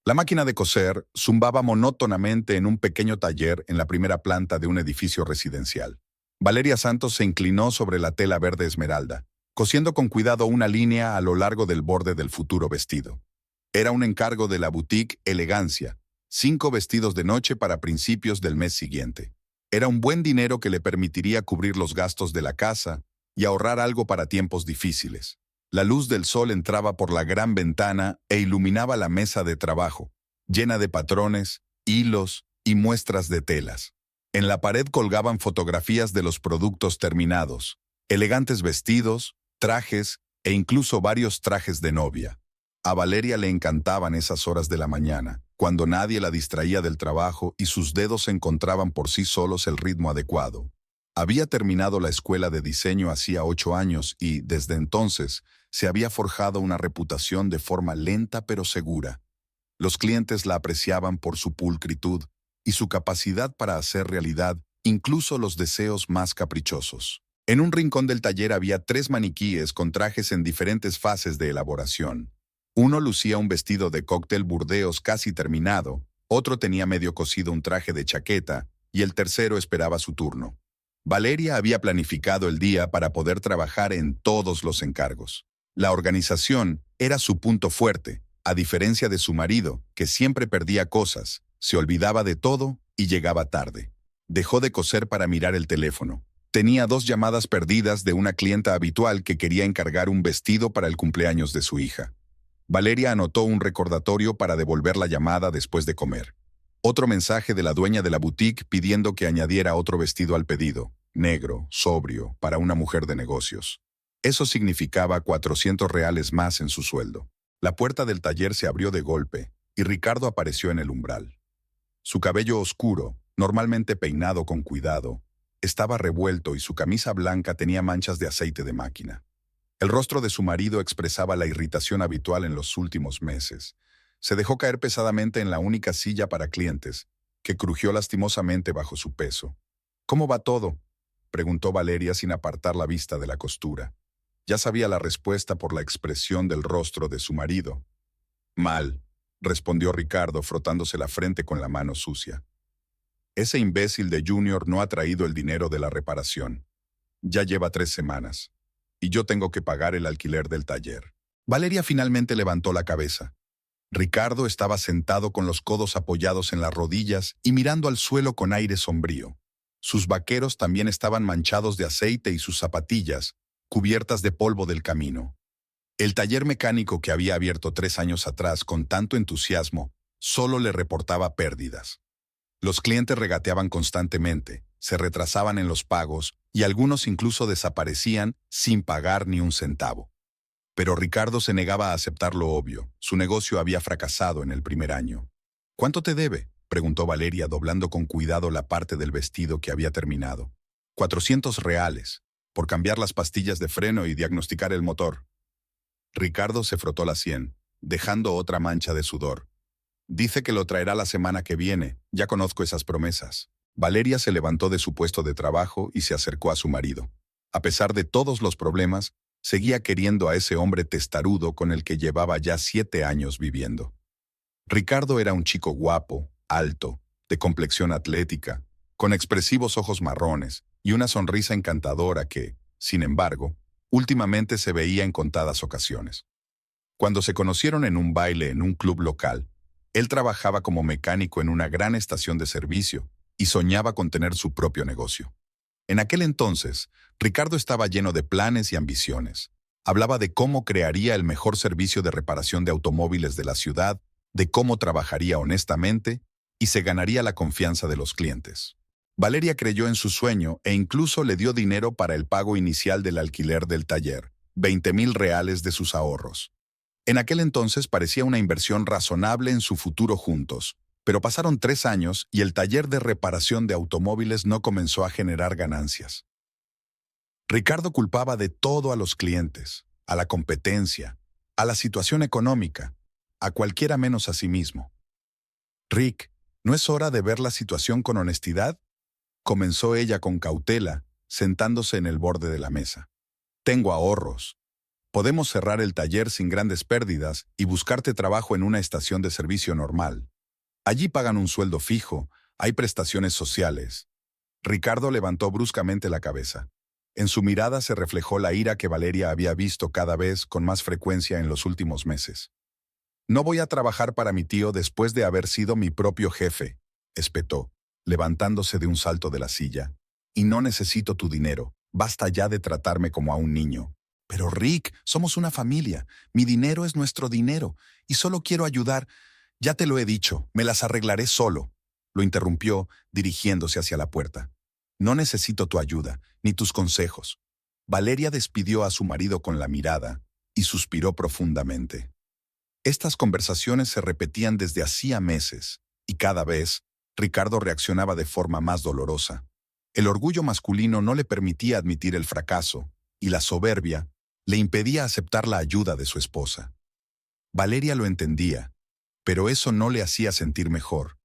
La máquina de coser zumbaba monótonamente en un pequeño taller en la primera planta de un edificio residencial. Valeria Santos se inclinó sobre la tela verde esmeralda, cosiendo con cuidado una línea a lo largo del borde del futuro vestido. Era un encargo de la boutique Elegancia, 5 vestidos de noche para principios del mes siguiente. Era un buen dinero que le permitiría cubrir los gastos de la casa y ahorrar algo para tiempos difíciles. La luz del sol entraba por la gran ventana e iluminaba la mesa de trabajo, llena de patrones, hilos y muestras de telas. En la pared colgaban fotografías de los productos terminados, elegantes vestidos, trajes e incluso varios trajes de novia. A Valeria le encantaban esas horas de la mañana, cuando nadie la distraía del trabajo y sus dedos encontraban por sí solos el ritmo adecuado. Había terminado la escuela de diseño hacía 8 años y, desde entonces, se había forjado una reputación de forma lenta pero segura. Los clientes la apreciaban por su pulcritud y su capacidad para hacer realidad incluso los deseos más caprichosos. En un rincón del taller había 3 maniquíes con trajes en diferentes fases de elaboración. Uno lucía un vestido de cóctel burdeos casi terminado, otro tenía medio cosido un traje de chaqueta y el tercero esperaba su turno. Valeria había planificado el día para poder trabajar en todos los encargos. La organización era su punto fuerte, a diferencia de su marido, que siempre perdía cosas, se olvidaba de todo y llegaba tarde. Dejó de coser para mirar el teléfono. Tenía 2 llamadas perdidas de una clienta habitual que quería encargar un vestido para el cumpleaños de su hija. Valeria anotó un recordatorio para devolver la llamada después de comer. Otro mensaje de la dueña de la boutique pidiendo que añadiera otro vestido al pedido, negro, sobrio, para una mujer de negocios. Eso significaba 400 reales más en su sueldo. La puerta del taller se abrió de golpe y Ricardo apareció en el umbral. Su cabello oscuro, normalmente peinado con cuidado, estaba revuelto y su camisa blanca tenía manchas de aceite de máquina. El rostro de su marido expresaba la irritación habitual en los últimos meses. Se dejó caer pesadamente en la única silla para clientes, que crujió lastimosamente bajo su peso. «¿Cómo va todo?», preguntó Valeria sin apartar la vista de la costura. Ya sabía la respuesta por la expresión del rostro de su marido. «Mal», respondió Ricardo frotándose la frente con la mano sucia. «Ese imbécil de Junior no ha traído el dinero de la reparación. Ya lleva 3 semanas. Y yo tengo que pagar el alquiler del taller». Valeria finalmente levantó la cabeza. Ricardo estaba sentado con los codos apoyados en las rodillas y mirando al suelo con aire sombrío. Sus vaqueros también estaban manchados de aceite y sus zapatillas, cubiertas de polvo del camino. El taller mecánico que había abierto 3 años atrás con tanto entusiasmo solo le reportaba pérdidas. Los clientes regateaban constantemente, se retrasaban en los pagos y algunos incluso desaparecían sin pagar ni un centavo. Pero Ricardo se negaba a aceptar lo obvio. Su negocio había fracasado en el primer año. «¿Cuánto te debe?», preguntó Valeria doblando con cuidado la parte del vestido que había terminado. «400 reales, por cambiar las pastillas de freno y diagnosticar el motor». Ricardo se frotó la sien, dejando otra mancha de sudor. «Dice que lo traerá la semana que viene. Ya conozco esas promesas». Valeria se levantó de su puesto de trabajo y se acercó a su marido. A pesar de todos los problemas, seguía queriendo a ese hombre testarudo con el que llevaba ya 7 años viviendo. Ricardo era un chico guapo, alto, de complexión atlética, con expresivos ojos marrones y una sonrisa encantadora que, sin embargo, últimamente se veía en contadas ocasiones. Cuando se conocieron en un baile en un club local, él trabajaba como mecánico en una gran estación de servicio y soñaba con tener su propio negocio. En aquel entonces, Ricardo estaba lleno de planes y ambiciones. Hablaba de cómo crearía el mejor servicio de reparación de automóviles de la ciudad, de cómo trabajaría honestamente y se ganaría la confianza de los clientes. Valeria creyó en su sueño e incluso le dio dinero para el pago inicial del alquiler del taller, 20,000 reales de sus ahorros. En aquel entonces parecía una inversión razonable en su futuro juntos, pero pasaron 3 años y el taller de reparación de automóviles no comenzó a generar ganancias. Ricardo culpaba de todo a los clientes, a la competencia, a la situación económica, a cualquiera menos a sí mismo. «Rick, ¿no es hora de ver la situación con honestidad?», comenzó ella con cautela, sentándose en el borde de la mesa. «Tengo ahorros. Podemos cerrar el taller sin grandes pérdidas y buscarte trabajo en una estación de servicio normal. Allí pagan un sueldo fijo, hay prestaciones sociales. Ricardo levantó bruscamente la cabeza. En su mirada se reflejó la ira que Valeria había visto cada vez con más frecuencia en los últimos meses. No voy a trabajar para mi tío después de haber sido mi propio jefe, espetó, levantándose de un salto de la silla. Y no necesito tu dinero, basta ya de tratarme como a un niño. Pero Rick, somos una familia, mi dinero es nuestro dinero, y solo quiero ayudar. Ya te lo he dicho, me las arreglaré solo. Lo interrumpió, dirigiéndose hacia la puerta. No necesito tu ayuda, ni tus consejos. Valeria despidió a su marido con la mirada y suspiró profundamente. Estas conversaciones se repetían desde hacía meses, y cada vez, Ricardo reaccionaba de forma más dolorosa. El orgullo masculino no le permitía admitir el fracaso, y la soberbia le impedía aceptar la ayuda de su esposa. Valeria lo entendía, pero eso no le hacía sentir mejor.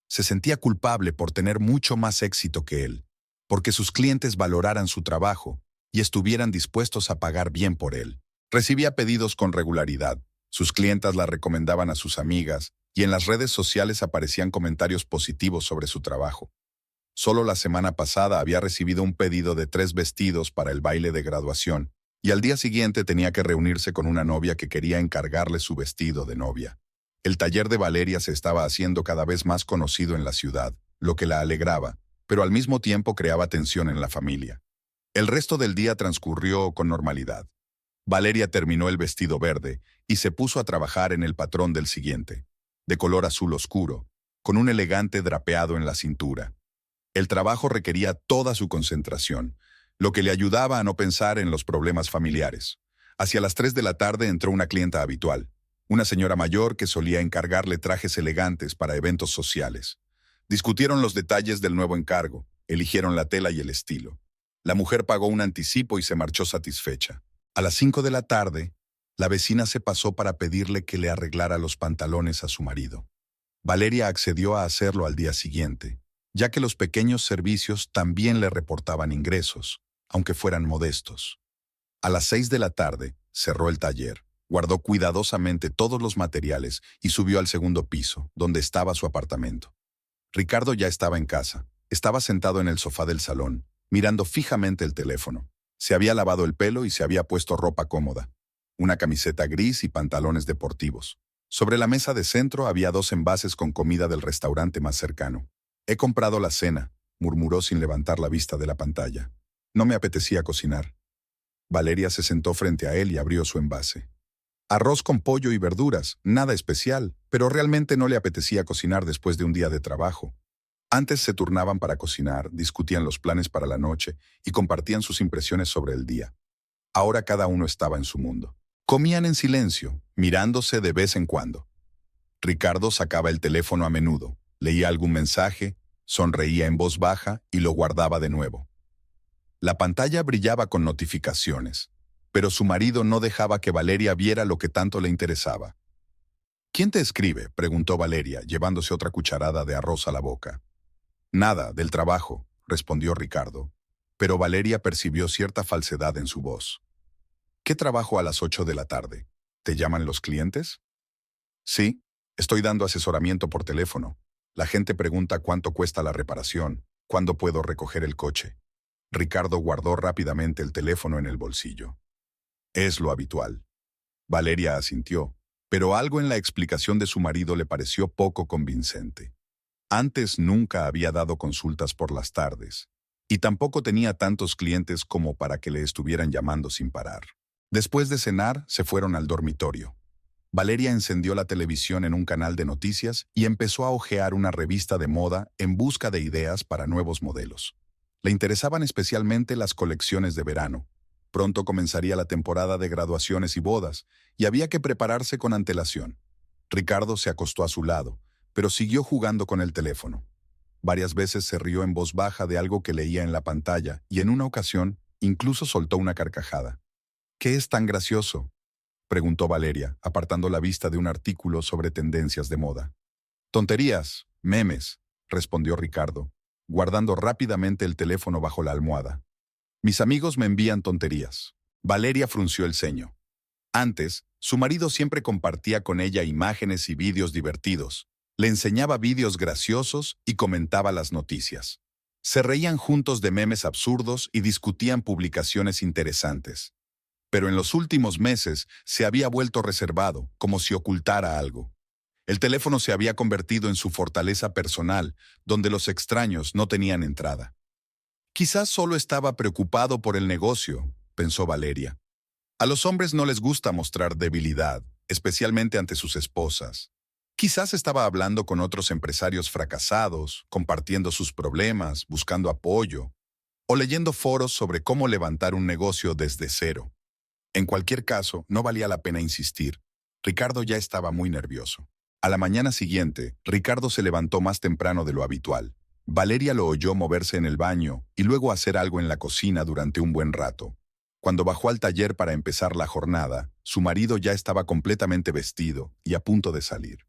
Se sentía culpable por tener mucho más éxito que él, porque sus clientes valoraran su trabajo y estuvieran dispuestos a pagar bien por él. Recibía pedidos con regularidad. Sus clientas la recomendaban a sus amigas y en las redes sociales aparecían comentarios positivos sobre su trabajo. Solo la semana pasada había recibido un pedido de 3 vestidos para el baile de graduación y al día siguiente tenía que reunirse con una novia que quería encargarle su vestido de novia. El taller de Valeria se estaba haciendo cada vez más conocido en la ciudad, lo que la alegraba, pero al mismo tiempo creaba tensión en la familia. El resto del día transcurrió con normalidad. Valeria terminó el vestido verde y se puso a trabajar en el patrón del siguiente, de color azul oscuro, con un elegante drapeado en la cintura. El trabajo requería toda su concentración, lo que le ayudaba a no pensar en los problemas familiares. Hacia las 3 de la tarde entró una clienta habitual, una señora mayor que solía encargarle trajes elegantes para eventos sociales. Discutieron los detalles del nuevo encargo, eligieron la tela y el estilo. La mujer pagó un anticipo y se marchó satisfecha. A las 5 de la tarde, la vecina se pasó para pedirle que le arreglara los pantalones a su marido. Valeria accedió a hacerlo al día siguiente, ya que los pequeños servicios también le reportaban ingresos, aunque fueran modestos. A las 6 de la tarde, cerró el taller, guardó cuidadosamente todos los materiales y subió al segundo piso, donde estaba su apartamento. Ricardo ya estaba en casa. Estaba sentado en el sofá del salón, mirando fijamente el teléfono. Se había lavado el pelo y se había puesto ropa cómoda, una camiseta gris y pantalones deportivos. Sobre la mesa de centro había 2 envases con comida del restaurante más cercano. He comprado la cena, murmuró sin levantar la vista de la pantalla. No me apetecía cocinar. Valeria se sentó frente a él y abrió su envase. Arroz con pollo y verduras, nada especial, pero realmente no le apetecía cocinar después de un día de trabajo. Antes se turnaban para cocinar, discutían los planes para la noche y compartían sus impresiones sobre el día. Ahora cada uno estaba en su mundo. Comían en silencio, mirándose de vez en cuando. Ricardo sacaba el teléfono a menudo, leía algún mensaje, sonreía en voz baja y lo guardaba de nuevo. La pantalla brillaba con notificaciones, pero su marido no dejaba que Valeria viera lo que tanto le interesaba. ¿Quién te escribe?, preguntó Valeria, llevándose otra cucharada de arroz a la boca. Nada, del trabajo, respondió Ricardo, pero Valeria percibió cierta falsedad en su voz. ¿Qué trabajo a las 8 de la tarde? ¿Te llaman los clientes? Sí, estoy dando asesoramiento por teléfono. La gente pregunta cuánto cuesta la reparación, cuándo puedo recoger el coche. Ricardo guardó rápidamente el teléfono en el bolsillo. Es lo habitual. Valeria asintió, pero algo en la explicación de su marido le pareció poco convincente. Antes nunca había dado consultas por las tardes, y tampoco tenía tantos clientes como para que le estuvieran llamando sin parar. Después de cenar, se fueron al dormitorio. Valeria encendió la televisión en un canal de noticias y empezó a hojear una revista de moda en busca de ideas para nuevos modelos. Le interesaban especialmente las colecciones de verano. Pronto comenzaría la temporada de graduaciones y bodas, y había que prepararse con antelación. Ricardo se acostó a su lado, pero siguió jugando con el teléfono. Varias veces se rió en voz baja de algo que leía en la pantalla y en una ocasión incluso soltó una carcajada. ¿Qué es tan gracioso?, preguntó Valeria, apartando la vista de un artículo sobre tendencias de moda. Tonterías, memes, respondió Ricardo, guardando rápidamente el teléfono bajo la almohada. Mis amigos me envían tonterías. Valeria frunció el ceño. Antes, su marido siempre compartía con ella imágenes y vídeos divertidos. Le enseñaba vídeos graciosos y comentaba las noticias. Se reían juntos de memes absurdos y discutían publicaciones interesantes. Pero en los últimos meses se había vuelto reservado, como si ocultara algo. El teléfono se había convertido en su fortaleza personal, donde los extraños no tenían entrada. Quizás solo estaba preocupado por el negocio, pensó Valeria. A los hombres no les gusta mostrar debilidad, especialmente ante sus esposas. Quizás estaba hablando con otros empresarios fracasados, compartiendo sus problemas, buscando apoyo, o leyendo foros sobre cómo levantar un negocio desde cero. En cualquier caso, no valía la pena insistir. Ricardo ya estaba muy nervioso. A la mañana siguiente, Ricardo se levantó más temprano de lo habitual. Valeria lo oyó moverse en el baño y luego hacer algo en la cocina durante un buen rato. Cuando bajó al taller para empezar la jornada, su marido ya estaba completamente vestido y a punto de salir.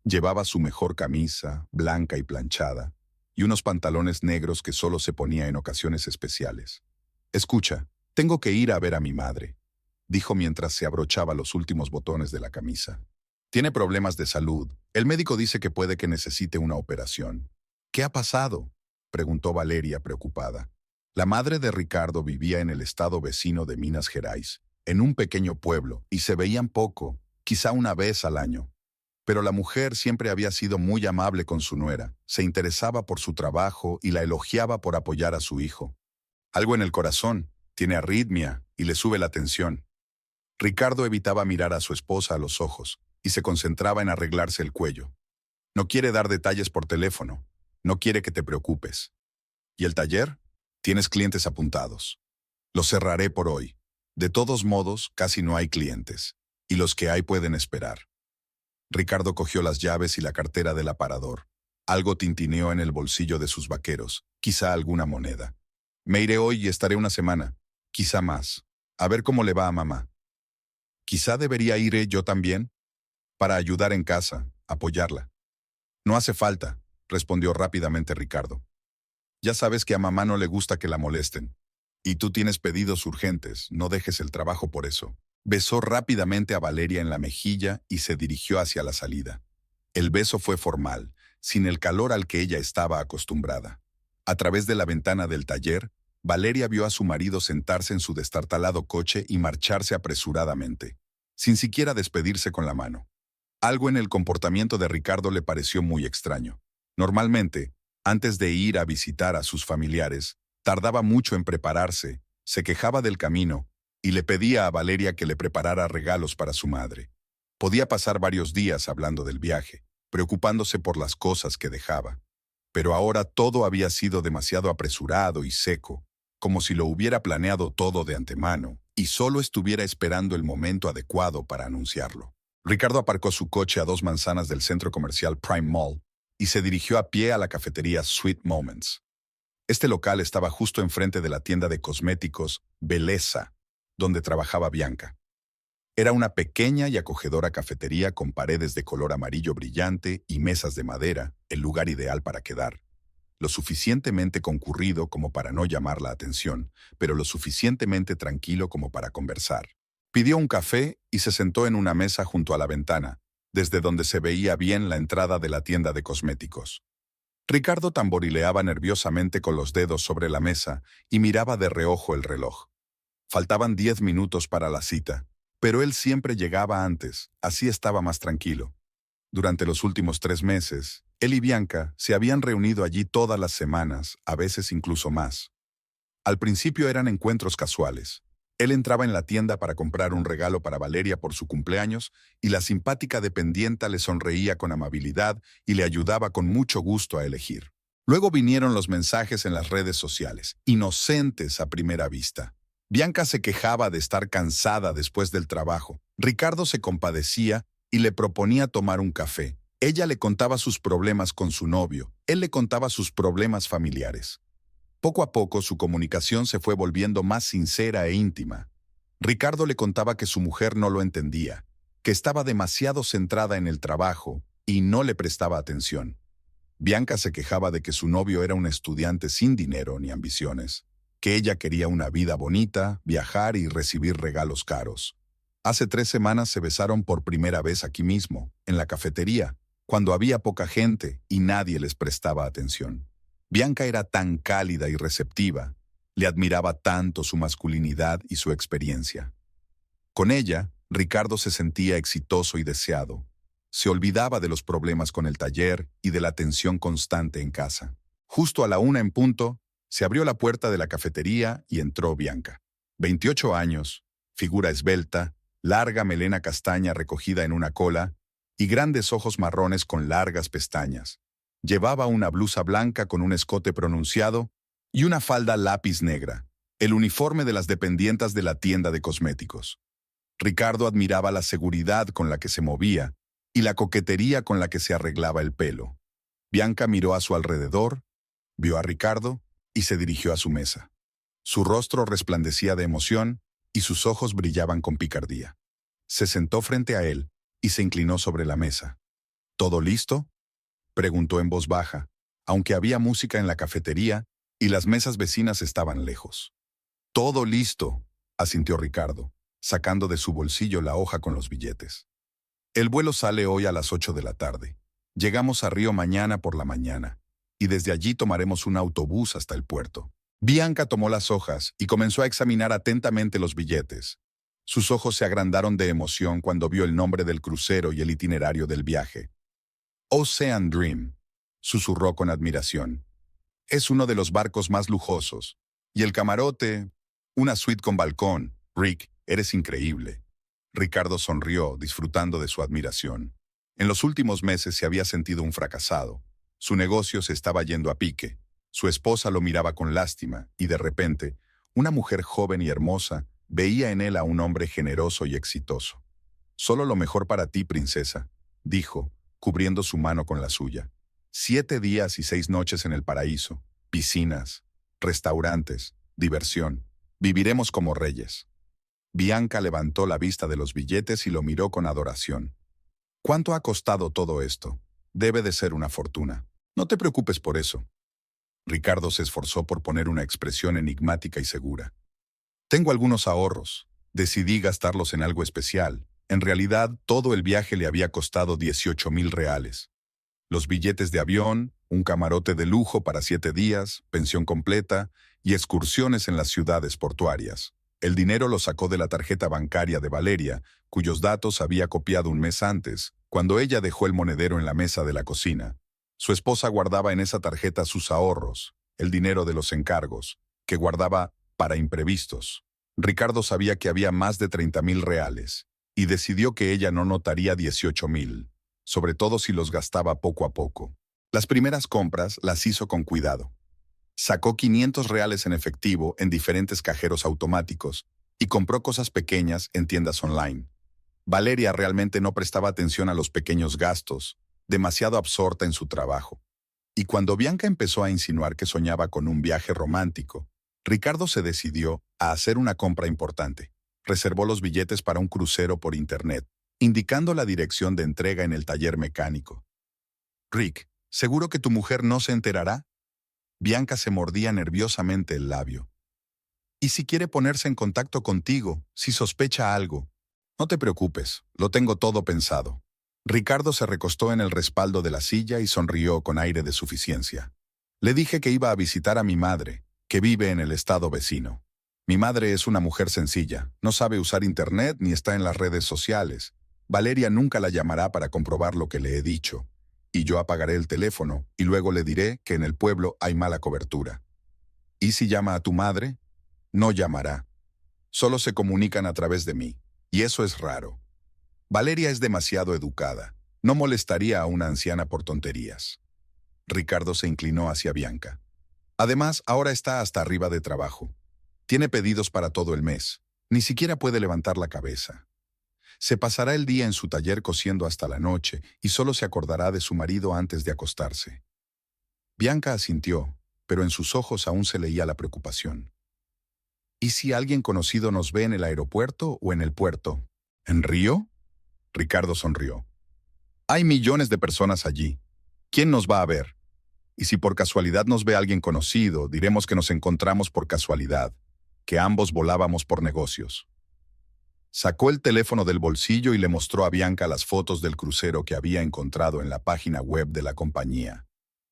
Llevaba su mejor camisa, blanca y planchada, y unos pantalones negros que solo se ponía en ocasiones especiales. «Escucha, tengo que ir a ver a mi madre», dijo mientras se abrochaba los últimos botones de la camisa. «Tiene problemas de salud. El médico dice que puede que necesite una operación». «¿Qué ha pasado?», preguntó Valeria preocupada. La madre de Ricardo vivía en el estado vecino de Minas Gerais, en un pequeño pueblo, y se veían poco, quizá una vez al año. Pero la mujer siempre había sido muy amable con su nuera, se interesaba por su trabajo y la elogiaba por apoyar a su hijo. «Algo en el corazón, tiene arritmia y le sube la tensión». Ricardo evitaba mirar a su esposa a los ojos y se concentraba en arreglarse el cuello. «No quiere dar detalles por teléfono, no quiere que te preocupes». «¿Y el taller?» «Tienes clientes apuntados». «Lo cerraré por hoy. De todos modos, casi no hay clientes, y los que hay pueden esperar». Ricardo cogió las llaves y la cartera del aparador. Algo tintineó en el bolsillo de sus vaqueros, quizá alguna moneda. «Me iré hoy y estaré una semana, quizá más. A ver cómo le va a mamá». «Quizá debería ir yo también, para ayudar en casa, apoyarla». «No hace falta», respondió rápidamente Ricardo. «Ya sabes que a mamá no le gusta que la molesten. Y tú tienes pedidos urgentes, no dejes el trabajo por eso». Besó rápidamente a Valeria en la mejilla y se dirigió hacia la salida. El beso fue formal, sin el calor al que ella estaba acostumbrada. A través de la ventana del taller, Valeria vio a su marido sentarse en su destartalado coche y marcharse apresuradamente, sin siquiera despedirse con la mano. Algo en el comportamiento de Ricardo le pareció muy extraño. Normalmente, antes de ir a visitar a sus familiares, tardaba mucho en prepararse, se quejaba del camino y le pedía a Valeria que le preparara regalos para su madre. Podía pasar varios días hablando del viaje, preocupándose por las cosas que dejaba. Pero ahora todo había sido demasiado apresurado y seco, como si lo hubiera planeado todo de antemano y solo estuviera esperando el momento adecuado para anunciarlo. Ricardo aparcó su coche a 2 manzanas del centro comercial Prime Mall y se dirigió a pie a la cafetería Sweet Moments. Este local estaba justo enfrente de la tienda de cosméticos Belleza, donde trabajaba Bianca. Era una pequeña y acogedora cafetería con paredes de color amarillo brillante y mesas de madera, el lugar ideal para quedar. Lo suficientemente concurrido como para no llamar la atención, pero lo suficientemente tranquilo como para conversar. Pidió un café y se sentó en una mesa junto a la ventana, desde donde se veía bien la entrada de la tienda de cosméticos. Ricardo tamborileaba nerviosamente con los dedos sobre la mesa y miraba de reojo el reloj. Faltaban 10 minutos para la cita, pero él siempre llegaba antes, así estaba más tranquilo. Durante los últimos 3 meses, él y Bianca se habían reunido allí todas las semanas, a veces incluso más. Al principio eran encuentros casuales. Él entraba en la tienda para comprar un regalo para Valeria por su cumpleaños y la simpática dependienta le sonreía con amabilidad y le ayudaba con mucho gusto a elegir. Luego vinieron los mensajes en las redes sociales, inocentes a primera vista. Bianca se quejaba de estar cansada después del trabajo. Ricardo se compadecía y le proponía tomar un café. Ella le contaba sus problemas con su novio. Él le contaba sus problemas familiares. Poco a poco su comunicación se fue volviendo más sincera e íntima. Ricardo le contaba que su mujer no lo entendía, que estaba demasiado centrada en el trabajo y no le prestaba atención. Bianca se quejaba de que su novio era un estudiante sin dinero ni ambiciones, que ella quería una vida bonita, viajar y recibir regalos caros. Hace 3 semanas se besaron por primera vez aquí mismo, en la cafetería, cuando había poca gente y nadie les prestaba atención. Bianca era tan cálida y receptiva, le admiraba tanto su masculinidad y su experiencia. Con ella, Ricardo se sentía exitoso y deseado. Se olvidaba de los problemas con el taller y de la tensión constante en casa. Justo a la 1 en punto, se abrió la puerta de la cafetería y entró Bianca. 28 años, figura esbelta, larga melena castaña recogida en una cola y grandes ojos marrones con largas pestañas. Llevaba una blusa blanca con un escote pronunciado y una falda lápiz negra, el uniforme de las dependientas de la tienda de cosméticos. Ricardo admiraba la seguridad con la que se movía y la coquetería con la que se arreglaba el pelo. Bianca miró a su alrededor, vio a Ricardo y se dirigió a su mesa. Su rostro resplandecía de emoción y sus ojos brillaban con picardía. Se sentó frente a él y se inclinó sobre la mesa. ¿Todo listo?, preguntó en voz baja, aunque había música en la cafetería y las mesas vecinas estaban lejos. «Todo listo», asintió Ricardo, sacando de su bolsillo la hoja con los billetes. «El vuelo sale hoy a las 8 de la tarde. Llegamos a Río mañana por la mañana, y desde allí tomaremos un autobús hasta el puerto». Bianca tomó las hojas y comenzó a examinar atentamente los billetes. Sus ojos se agrandaron de emoción cuando vio el nombre del crucero y el itinerario del viaje. «Ocean Dream», susurró con admiración. «Es uno de los barcos más lujosos. Y el camarote, una suite con balcón. Rick, eres increíble». Ricardo sonrió, disfrutando de su admiración. En los últimos meses se había sentido un fracasado. Su negocio se estaba yendo a pique. Su esposa lo miraba con lástima y de repente, una mujer joven y hermosa veía en él a un hombre generoso y exitoso. «Solo lo mejor para ti, princesa», dijo, cubriendo su mano con la suya. 7 días y 6 noches en el paraíso, piscinas, restaurantes, diversión. Viviremos como reyes. Bianca levantó la vista de los billetes y lo miró con adoración. «¿Cuánto ha costado todo esto? Debe de ser una fortuna». «No te preocupes por eso». Ricardo se esforzó por poner una expresión enigmática y segura. «Tengo algunos ahorros. Decidí gastarlos en algo especial. En realidad, todo el viaje le había costado 18,000 reales. Los billetes de avión, un camarote de lujo para 7 días, pensión completa y excursiones en las ciudades portuarias. El dinero lo sacó de la tarjeta bancaria de Valeria, cuyos datos había copiado un mes antes, cuando ella dejó el monedero en la mesa de la cocina. Su esposa guardaba en esa tarjeta sus ahorros, el dinero de los encargos, que guardaba para imprevistos. Ricardo sabía que había más de 30,000 reales, y decidió que ella no notaría 18,000, sobre todo si los gastaba poco a poco. Las primeras compras las hizo con cuidado. Sacó 500 reales en efectivo en diferentes cajeros automáticos y compró cosas pequeñas en tiendas online. Valeria realmente no prestaba atención a los pequeños gastos, demasiado absorta en su trabajo. Y cuando Bianca empezó a insinuar que soñaba con un viaje romántico, Ricardo se decidió a hacer una compra importante. Reservó los billetes para un crucero por internet, indicando la dirección de entrega en el taller mecánico. «Rick, ¿seguro que tu mujer no se enterará?». Bianca se mordía nerviosamente el labio. «¿Y si quiere ponerse en contacto contigo, si sospecha algo?» «No te preocupes, lo tengo todo pensado». Ricardo se recostó en el respaldo de la silla y sonrió con aire de suficiencia. «Le dije que iba a visitar a mi madre, que vive en el estado vecino. Mi madre es una mujer sencilla, no sabe usar internet ni está en las redes sociales. Valeria nunca la llamará para comprobar lo que le he dicho. Y yo apagaré el teléfono y luego le diré que en el pueblo hay mala cobertura. ¿Y si llama a tu madre? No llamará. Solo se comunican a través de mí, y eso es raro. Valeria es demasiado educada. No molestaría a una anciana por tonterías». Ricardo se inclinó hacia Bianca. «Además, ahora está hasta arriba de trabajo. Tiene pedidos para todo el mes. Ni siquiera puede levantar la cabeza. Se pasará el día en su taller cosiendo hasta la noche y solo se acordará de su marido antes de acostarse». Bianca asintió, pero en sus ojos aún se leía la preocupación. «¿Y si alguien conocido nos ve en el aeropuerto o en el puerto? ¿En Río?». Ricardo sonrió. «Hay millones de personas allí. ¿Quién nos va a ver? Y si por casualidad nos ve alguien conocido, diremos que nos encontramos por casualidad, que ambos volábamos por negocios». Sacó el teléfono del bolsillo y le mostró a Bianca las fotos del crucero que había encontrado en la página web de la compañía.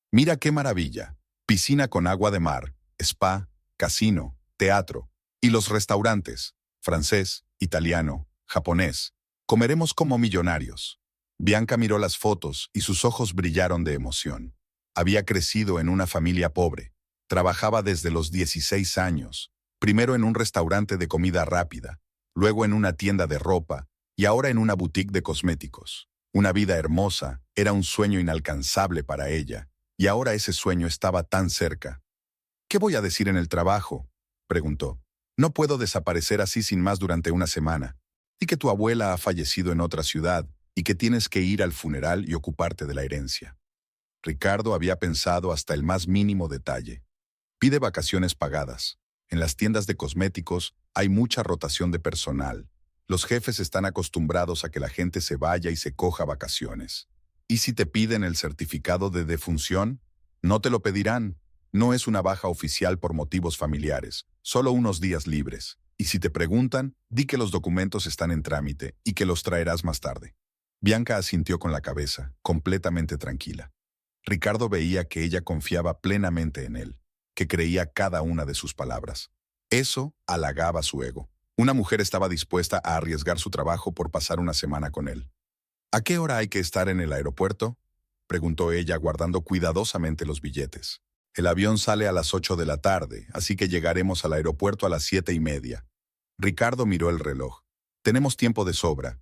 Mira qué maravilla. Piscina con agua de mar, spa, casino, teatro y los restaurantes, francés, italiano, japonés. Comeremos como millonarios. Bianca miró las fotos y sus ojos brillaron de emoción. Había crecido en una familia pobre. Trabajaba desde los 16 años, primero en un restaurante de comida rápida, luego en una tienda de ropa y ahora en una boutique de cosméticos. Una vida hermosa era un sueño inalcanzable para ella, y ahora ese sueño estaba tan cerca. ¿Qué voy a decir en el trabajo?, preguntó. No puedo desaparecer así sin más durante una semana. Y que tu abuela ha fallecido en otra ciudad y que tienes que ir al funeral y ocuparte de la herencia. Ricardo había pensado hasta el más mínimo detalle. Pide vacaciones pagadas. En las tiendas de cosméticos hay mucha rotación de personal. Los jefes están acostumbrados a que la gente se vaya y se coja vacaciones. ¿Y si te piden el certificado de defunción? No te lo pedirán. No es una baja oficial por motivos familiares, solo unos días libres. Y si te preguntan, di que los documentos están en trámite y que los traerás más tarde. Bianca asintió con la cabeza, completamente tranquila. Ricardo veía que ella confiaba plenamente en él, que creía cada una de sus palabras. Eso halagaba su ego. Una mujer estaba dispuesta a arriesgar su trabajo por pasar una semana con él. ¿A qué hora hay que estar en el aeropuerto?, preguntó ella guardando cuidadosamente los billetes. El avión sale a las 8 de la tarde, así que llegaremos al aeropuerto a las 7:30. Ricardo miró el reloj. Tenemos tiempo de sobra.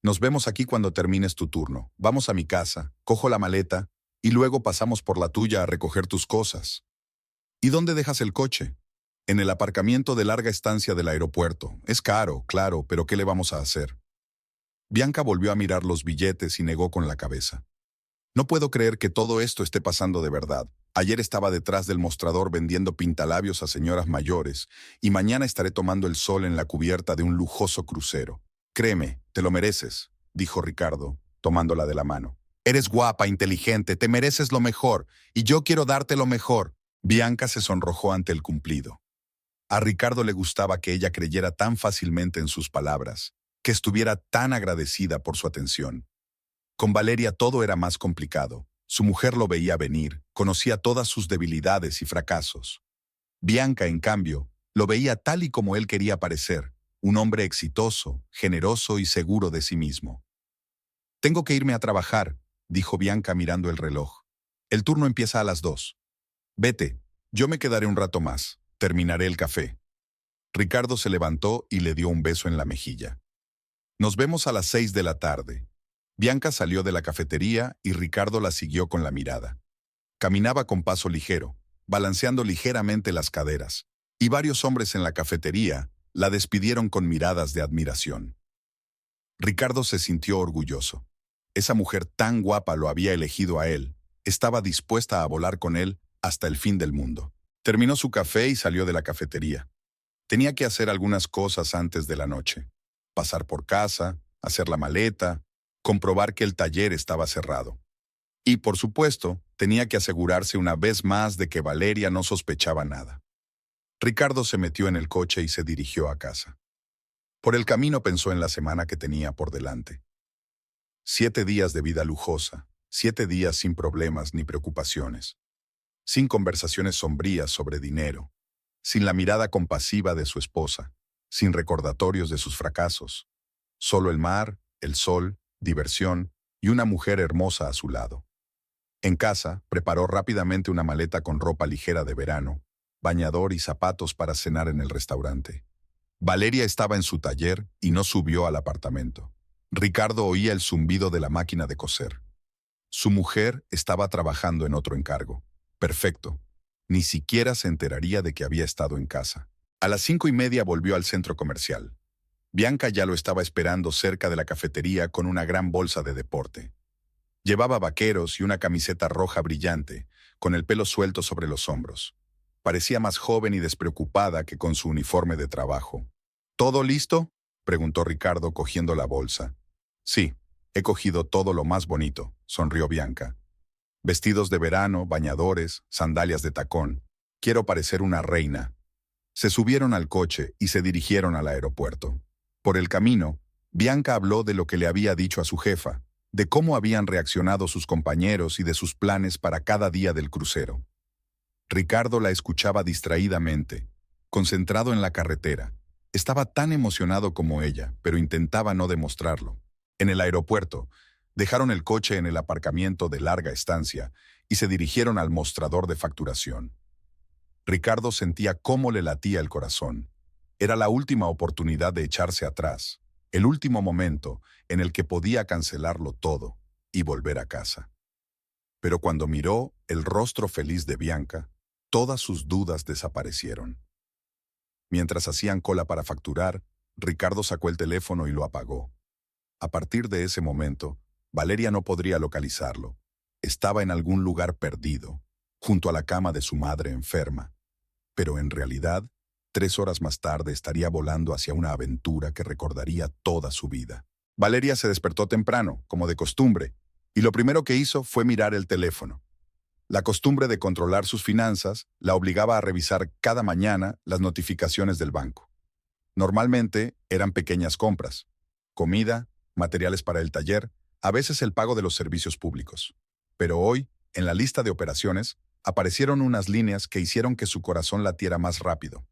Nos vemos aquí cuando termines tu turno. Vamos a mi casa, cojo la maleta y luego pasamos por la tuya a recoger tus cosas. ¿Y dónde dejas el coche? En el aparcamiento de larga estancia del aeropuerto. Es caro, claro, pero ¿qué le vamos a hacer? Bianca volvió a mirar los billetes y negó con la cabeza. No puedo creer que todo esto esté pasando de verdad. Ayer estaba detrás del mostrador vendiendo pintalabios a señoras mayores y mañana estaré tomando el sol en la cubierta de un lujoso crucero. Créeme, te lo mereces, dijo Ricardo, tomándola de la mano. Eres guapa, inteligente, te mereces lo mejor y yo quiero darte lo mejor. Bianca se sonrojó ante el cumplido. A Ricardo le gustaba que ella creyera tan fácilmente en sus palabras, que estuviera tan agradecida por su atención. Con Valeria todo era más complicado. Su mujer lo veía venir, conocía todas sus debilidades y fracasos. Bianca, en cambio, lo veía tal y como él quería parecer, un hombre exitoso, generoso y seguro de sí mismo. Tengo que irme a trabajar, dijo Bianca mirando el reloj. El turno empieza a las 2. Vete, yo me quedaré un rato más, terminaré el café. Ricardo se levantó y le dio un beso en la mejilla. Nos vemos a las 6 de la tarde. Bianca salió de la cafetería y Ricardo la siguió con la mirada. Caminaba con paso ligero, balanceando ligeramente las caderas, y varios hombres en la cafetería la despidieron con miradas de admiración. Ricardo se sintió orgulloso. Esa mujer tan guapa lo había elegido a él, estaba dispuesta a volar con él hasta el fin del mundo. Terminó su café y salió de la cafetería. Tenía que hacer algunas cosas antes de la noche. Pasar por casa, hacer la maleta, comprobar que el taller estaba cerrado. Y, por supuesto, tenía que asegurarse una vez más de que Valeria no sospechaba nada. Ricardo se metió en el coche y se dirigió a casa. Por el camino pensó en la semana que tenía por delante. 7 días de vida lujosa, 7 días sin problemas ni preocupaciones, sin conversaciones sombrías sobre dinero, sin la mirada compasiva de su esposa, sin recordatorios de sus fracasos, solo el mar, el sol, diversión y una mujer hermosa a su lado. En casa, preparó rápidamente una maleta con ropa ligera de verano, bañador y zapatos para cenar en el restaurante. Valeria estaba en su taller y no subió al apartamento. Ricardo oía el zumbido de la máquina de coser. Su mujer estaba trabajando en otro encargo. Perfecto. Ni siquiera se enteraría de que había estado en casa. A las 5:30 volvió al centro comercial. Bianca ya lo estaba esperando cerca de la cafetería con una gran bolsa de deporte. Llevaba vaqueros y una camiseta roja brillante, con el pelo suelto sobre los hombros. Parecía más joven y despreocupada que con su uniforme de trabajo. ¿Todo listo?, preguntó Ricardo cogiendo la bolsa. Sí, he cogido todo lo más bonito, sonrió Bianca. Vestidos de verano, bañadores, sandalias de tacón. Quiero parecer una reina. Se subieron al coche y se dirigieron al aeropuerto. Por el camino, Bianca habló de lo que le había dicho a su jefa, de cómo habían reaccionado sus compañeros y de sus planes para cada día del crucero. Ricardo la escuchaba distraídamente, concentrado en la carretera. Estaba tan emocionado como ella, pero intentaba no demostrarlo. En el aeropuerto, dejaron el coche en el aparcamiento de larga estancia y se dirigieron al mostrador de facturación. Ricardo sentía cómo le latía el corazón. Era la última oportunidad de echarse atrás, el último momento en el que podía cancelarlo todo y volver a casa. Pero cuando miró el rostro feliz de Bianca, todas sus dudas desaparecieron. Mientras hacían cola para facturar, Ricardo sacó el teléfono y lo apagó. A partir de ese momento, Valeria no podría localizarlo. Estaba en algún lugar perdido, junto a la cama de su madre enferma. Pero en realidad, 3 horas más tarde estaría volando hacia una aventura que recordaría toda su vida. Valeria se despertó temprano, como de costumbre, y lo primero que hizo fue mirar el teléfono. La costumbre de controlar sus finanzas la obligaba a revisar cada mañana las notificaciones del banco. Normalmente eran pequeñas compras: comida, materiales para el taller, a veces el pago de los servicios públicos. Pero hoy, en la lista de operaciones, aparecieron unas líneas que hicieron que su corazón latiera más rápido.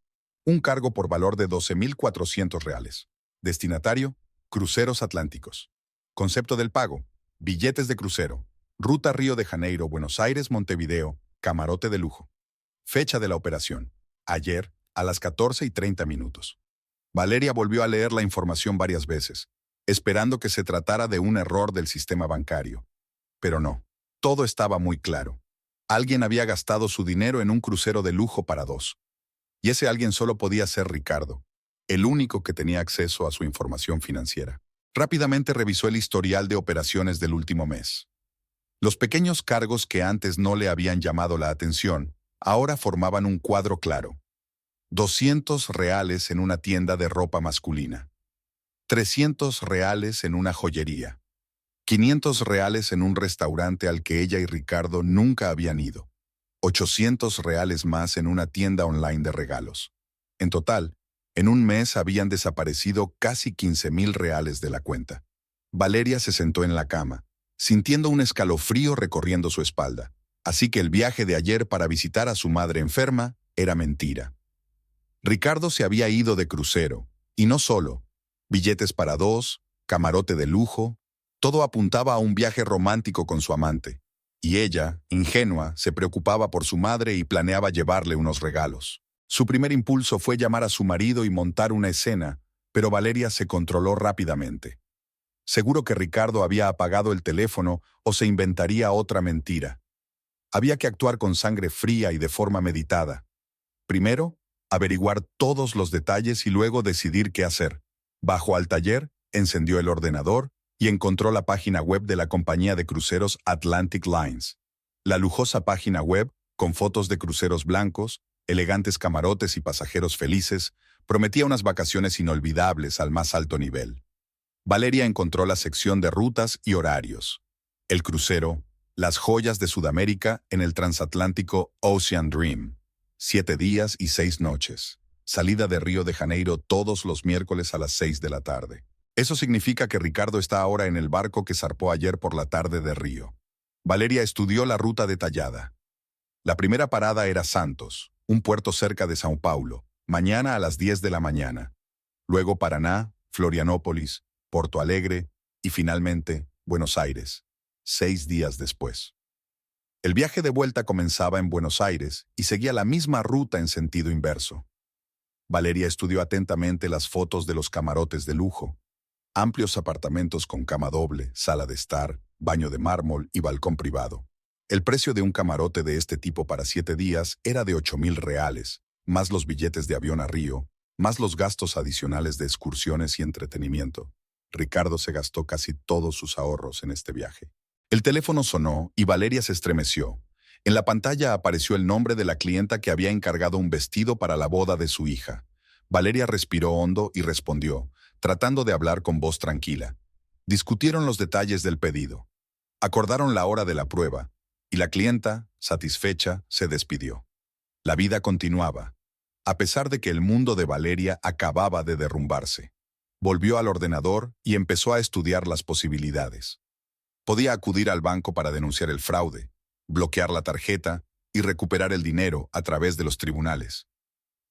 Un cargo por valor de 12.400 reales. Destinatario: Cruceros Atlánticos. Concepto del pago: billetes de crucero. Ruta Río de Janeiro, Buenos Aires, Montevideo, camarote de lujo. Fecha de la operación: ayer, a las 14:30. Valeria volvió a leer la información varias veces, esperando que se tratara de un error del sistema bancario. Pero no, todo estaba muy claro. Alguien había gastado su dinero en un crucero de lujo para 2. Y ese alguien solo podía ser Ricardo, el único que tenía acceso a su información financiera. Rápidamente revisó el historial de operaciones del último mes. Los pequeños cargos que antes no le habían llamado la atención, ahora formaban un cuadro claro. 200 reales en una tienda de ropa masculina. 300 reales en una joyería. 500 reales en un restaurante al que ella y Ricardo nunca habían ido. 800 reales más en una tienda online de regalos. En total, en un mes habían desaparecido casi 15.000 reales de la cuenta. Valeria se sentó en la cama, sintiendo un escalofrío recorriendo su espalda. Así que el viaje de ayer para visitar a su madre enferma era mentira. Ricardo se había ido de crucero, y no solo. Billetes para 2, camarote de lujo, todo apuntaba a un viaje romántico con su amante. Y ella, ingenua, se preocupaba por su madre y planeaba llevarle unos regalos. Su primer impulso fue llamar a su marido y montar una escena, pero Valeria se controló rápidamente. Seguro que Ricardo había apagado el teléfono o se inventaría otra mentira. Había que actuar con sangre fría y de forma meditada. Primero, averiguar todos los detalles y luego decidir qué hacer. Bajó al taller, encendió el ordenador y encontró la página web de la compañía de cruceros Atlantic Lines. La lujosa página web, con fotos de cruceros blancos, elegantes camarotes y pasajeros felices, prometía unas vacaciones inolvidables al más alto nivel. Valeria encontró la sección de rutas y horarios. El crucero, las joyas de Sudamérica en el transatlántico Ocean Dream. 7 días y 6 noches. Salida de Río de Janeiro todos los miércoles a las 6 de la tarde. Eso significa que Ricardo está ahora en el barco que zarpó ayer por la tarde de Río. Valeria estudió la ruta detallada. La primera parada era Santos, un puerto cerca de Sao Paulo, mañana a las 10 de la mañana. Luego Paraná, Florianópolis, Porto Alegre y finalmente Buenos Aires, 6 días después. El viaje de vuelta comenzaba en Buenos Aires y seguía la misma ruta en sentido inverso. Valeria estudió atentamente las fotos de los camarotes de lujo. Amplios apartamentos con cama doble, sala de estar, baño de mármol y balcón privado. El precio de un camarote de este tipo para 7 días era de 8.000 reales, más los billetes de avión a Río, más los gastos adicionales de excursiones y entretenimiento. Ricardo se gastó casi todos sus ahorros en este viaje. El teléfono sonó y Valeria se estremeció. En la pantalla apareció el nombre de la clienta que había encargado un vestido para la boda de su hija. Valeria respiró hondo y respondió, tratando de hablar con voz tranquila. Discutieron los detalles del pedido. Acordaron la hora de la prueba, y la clienta, satisfecha, se despidió. La vida continuaba, a pesar de que el mundo de Valeria acababa de derrumbarse. Volvió al ordenador y empezó a estudiar las posibilidades. Podía acudir al banco para denunciar el fraude, bloquear la tarjeta y recuperar el dinero a través de los tribunales.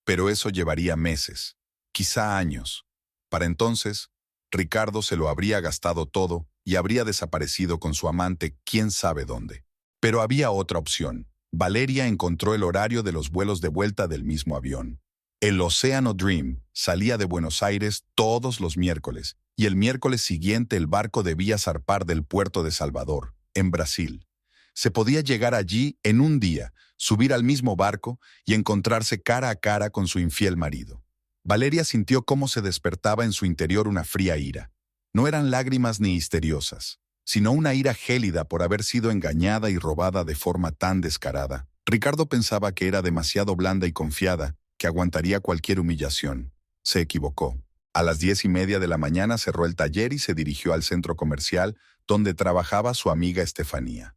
Pero eso llevaría meses, quizá años. Para entonces, Ricardo se lo habría gastado todo y habría desaparecido con su amante quién sabe dónde. Pero había otra opción. Valeria encontró el horario de los vuelos de vuelta del mismo avión. El Oceano Dream salía de Buenos Aires todos los miércoles, y el miércoles siguiente el barco debía zarpar del puerto de Salvador, en Brasil. Se podía llegar allí en un día, subir al mismo barco y encontrarse cara a cara con su infiel marido. Valeria sintió cómo se despertaba en su interior una fría ira. No eran lágrimas ni histeriosas, sino una ira gélida por haber sido engañada y robada de forma tan descarada. Ricardo pensaba que era demasiado blanda y confiada, que aguantaría cualquier humillación. Se equivocó. A las 10:30 de la mañana cerró el taller y se dirigió al centro comercial donde trabajaba su amiga Estefanía.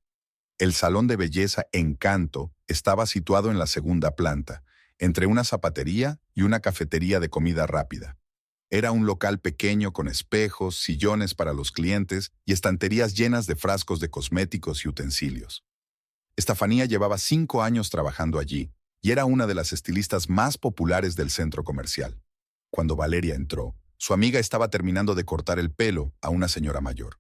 El salón de belleza Encanto estaba situado en la segunda planta, entre una zapatería y una cafetería de comida rápida. Era un local pequeño con espejos, sillones para los clientes y estanterías llenas de frascos de cosméticos y utensilios. Estefanía llevaba 5 años trabajando allí y era una de las estilistas más populares del centro comercial. Cuando Valeria entró, su amiga estaba terminando de cortar el pelo a una señora mayor.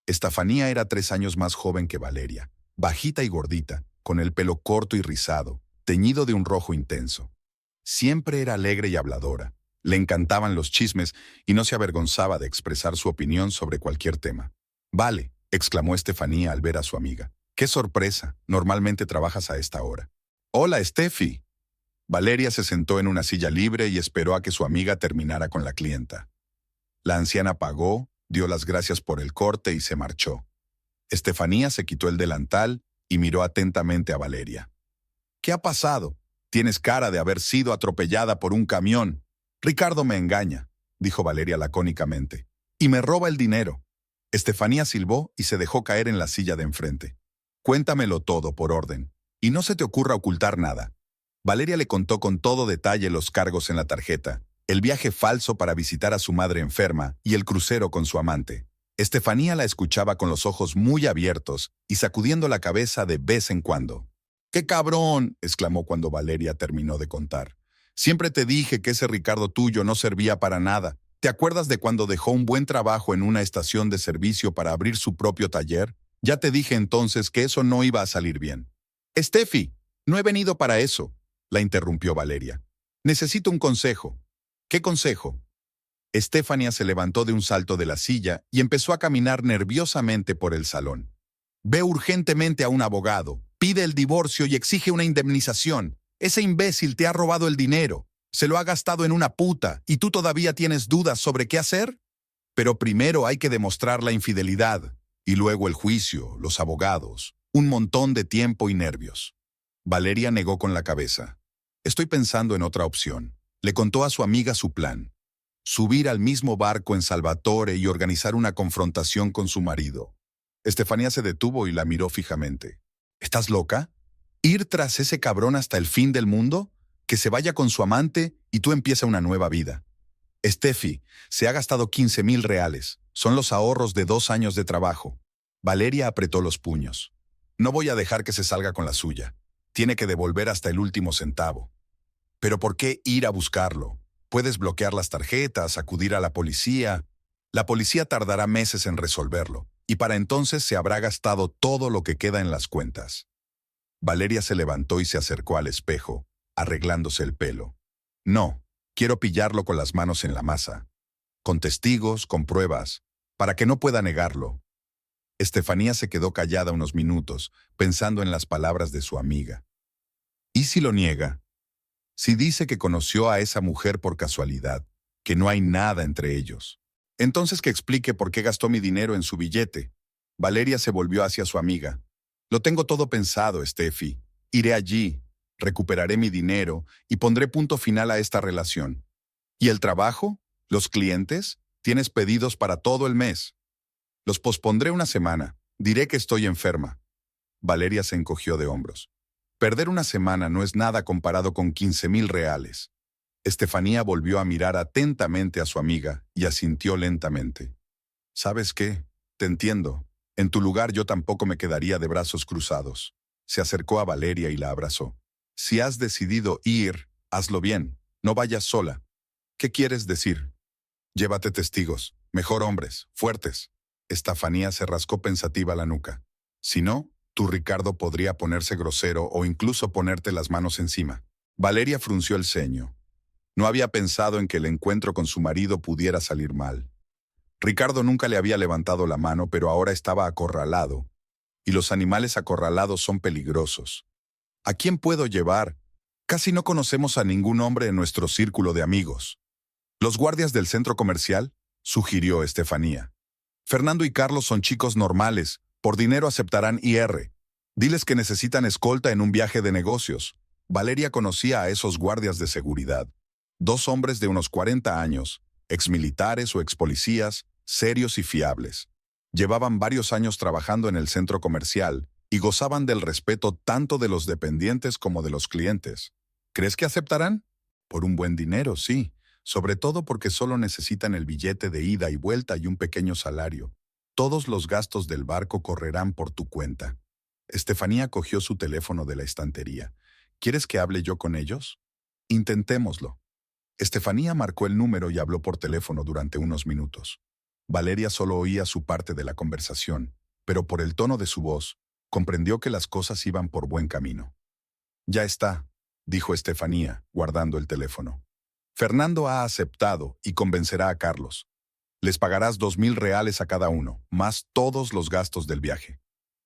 Estefanía era 3 años más joven que Valeria, bajita y gordita, con el pelo corto y rizado, teñido de un rojo intenso. Siempre era alegre y habladora. Le encantaban los chismes y no se avergonzaba de expresar su opinión sobre cualquier tema. «Vale», exclamó Estefanía al ver a su amiga. «¡Qué sorpresa! Normalmente trabajas a esta hora». «Hola, Estefi». Valeria se sentó en una silla libre y esperó a que su amiga terminara con la clienta. La anciana pagó, dio las gracias por el corte y se marchó. Estefanía se quitó el delantal y miró atentamente a Valeria. «¿Qué ha pasado? Tienes cara de haber sido atropellada por un camión». «Ricardo me engaña», dijo Valeria lacónicamente, «y me roba el dinero». Estefanía silbó y se dejó caer en la silla de enfrente. «Cuéntamelo todo, por orden, y no se te ocurra ocultar nada». Valeria le contó con todo detalle los cargos en la tarjeta, el viaje falso para visitar a su madre enferma y el crucero con su amante. Estefanía la escuchaba con los ojos muy abiertos y sacudiendo la cabeza de vez en cuando. «¡Qué cabrón!», exclamó cuando Valeria terminó de contar. «Siempre te dije que ese Ricardo tuyo no servía para nada. ¿Te acuerdas de cuando dejó un buen trabajo en una estación de servicio para abrir su propio taller? Ya te dije entonces que eso no iba a salir bien». «Estefi, no he venido para eso», la interrumpió Valeria. «Necesito un consejo». «¿Qué consejo?». Estefania se levantó de un salto de la silla y empezó a caminar nerviosamente por el salón. «Ve urgentemente a un abogado, pide el divorcio y exige una indemnización. Ese imbécil te ha robado el dinero, se lo ha gastado en una puta y tú todavía tienes dudas sobre qué hacer. Pero primero hay que demostrar la infidelidad y luego el juicio, los abogados, un montón de tiempo y nervios». Valeria negó con la cabeza. «Estoy pensando en otra opción». Le contó a su amiga su plan. Subir al mismo barco en Salvatore y organizar una confrontación con su marido. Estefanía se detuvo y la miró fijamente. «¿Estás loca? ¿Ir tras ese cabrón hasta el fin del mundo? Que se vaya con su amante y tú empieza una nueva vida». «Estefi, se ha gastado 15,000 reales. Son los ahorros de 2 años de trabajo». Valeria apretó los puños. «No voy a dejar que se salga con la suya. Tiene que devolver hasta el último centavo». «¿Pero por qué ir a buscarlo? Puedes bloquear las tarjetas, acudir a la policía. La policía tardará meses en resolverlo, y para entonces se habrá gastado todo lo que queda en las cuentas». Valeria se levantó y se acercó al espejo, arreglándose el pelo. «No, quiero pillarlo con las manos en la masa. Con testigos, con pruebas, para que no pueda negarlo». Estefanía se quedó callada unos minutos, pensando en las palabras de su amiga. ¿Y si lo niega? Si dice que conoció a esa mujer por casualidad, que no hay nada entre ellos. Entonces que explique por qué gastó mi dinero en su billete. Valeria se volvió hacia su amiga. «Lo tengo todo pensado, Estefi. Iré allí, recuperaré mi dinero y pondré punto final a esta relación. ¿Y el trabajo? ¿Los clientes? Tienes pedidos para todo el mes». «Los pospondré una semana. Diré que estoy enferma». Valeria se encogió de hombros. Perder una semana no es nada comparado con 15,000 reales. Estefanía volvió a mirar atentamente a su amiga y asintió lentamente. ¿Sabes qué? Te entiendo. En tu lugar yo tampoco me quedaría de brazos cruzados. Se acercó a Valeria y la abrazó. Si has decidido ir, hazlo bien. No vayas sola. ¿Qué quieres decir? Llévate testigos, mejor hombres, fuertes. Estefanía se rascó pensativa la nuca. Si no, tu Ricardo podría ponerse grosero o incluso ponerte las manos encima. Valeria frunció el ceño. No había pensado en que el encuentro con su marido pudiera salir mal. Ricardo nunca le había levantado la mano, pero ahora estaba acorralado. Y los animales acorralados son peligrosos. ¿A quién puedo llevar? Casi no conocemos a ningún hombre en nuestro círculo de amigos. ¿Los guardias del centro comercial? Sugirió Estefanía. Fernando y Carlos son chicos normales. Por dinero aceptarán IR. Diles que necesitan escolta en un viaje de negocios. Valeria conocía a esos guardias de seguridad. 2 hombres de unos 40 años, exmilitares o expolicías, serios y fiables. Llevaban varios años trabajando en el centro comercial y gozaban del respeto tanto de los dependientes como de los clientes. ¿Crees que aceptarán? Por un buen dinero, sí. Sobre todo porque solo necesitan el billete de ida y vuelta y un pequeño salario. Todos los gastos del barco correrán por tu cuenta. Estefanía cogió su teléfono de la estantería. ¿Quieres que hable yo con ellos? Intentémoslo. Estefanía marcó el número y habló por teléfono durante unos minutos. Valeria solo oía su parte de la conversación, pero por el tono de su voz, comprendió que las cosas iban por buen camino. Ya está, dijo Estefanía, guardando el teléfono. Fernando ha aceptado y convencerá a Carlos. Les pagarás 2.000 reales a cada uno, más todos los gastos del viaje.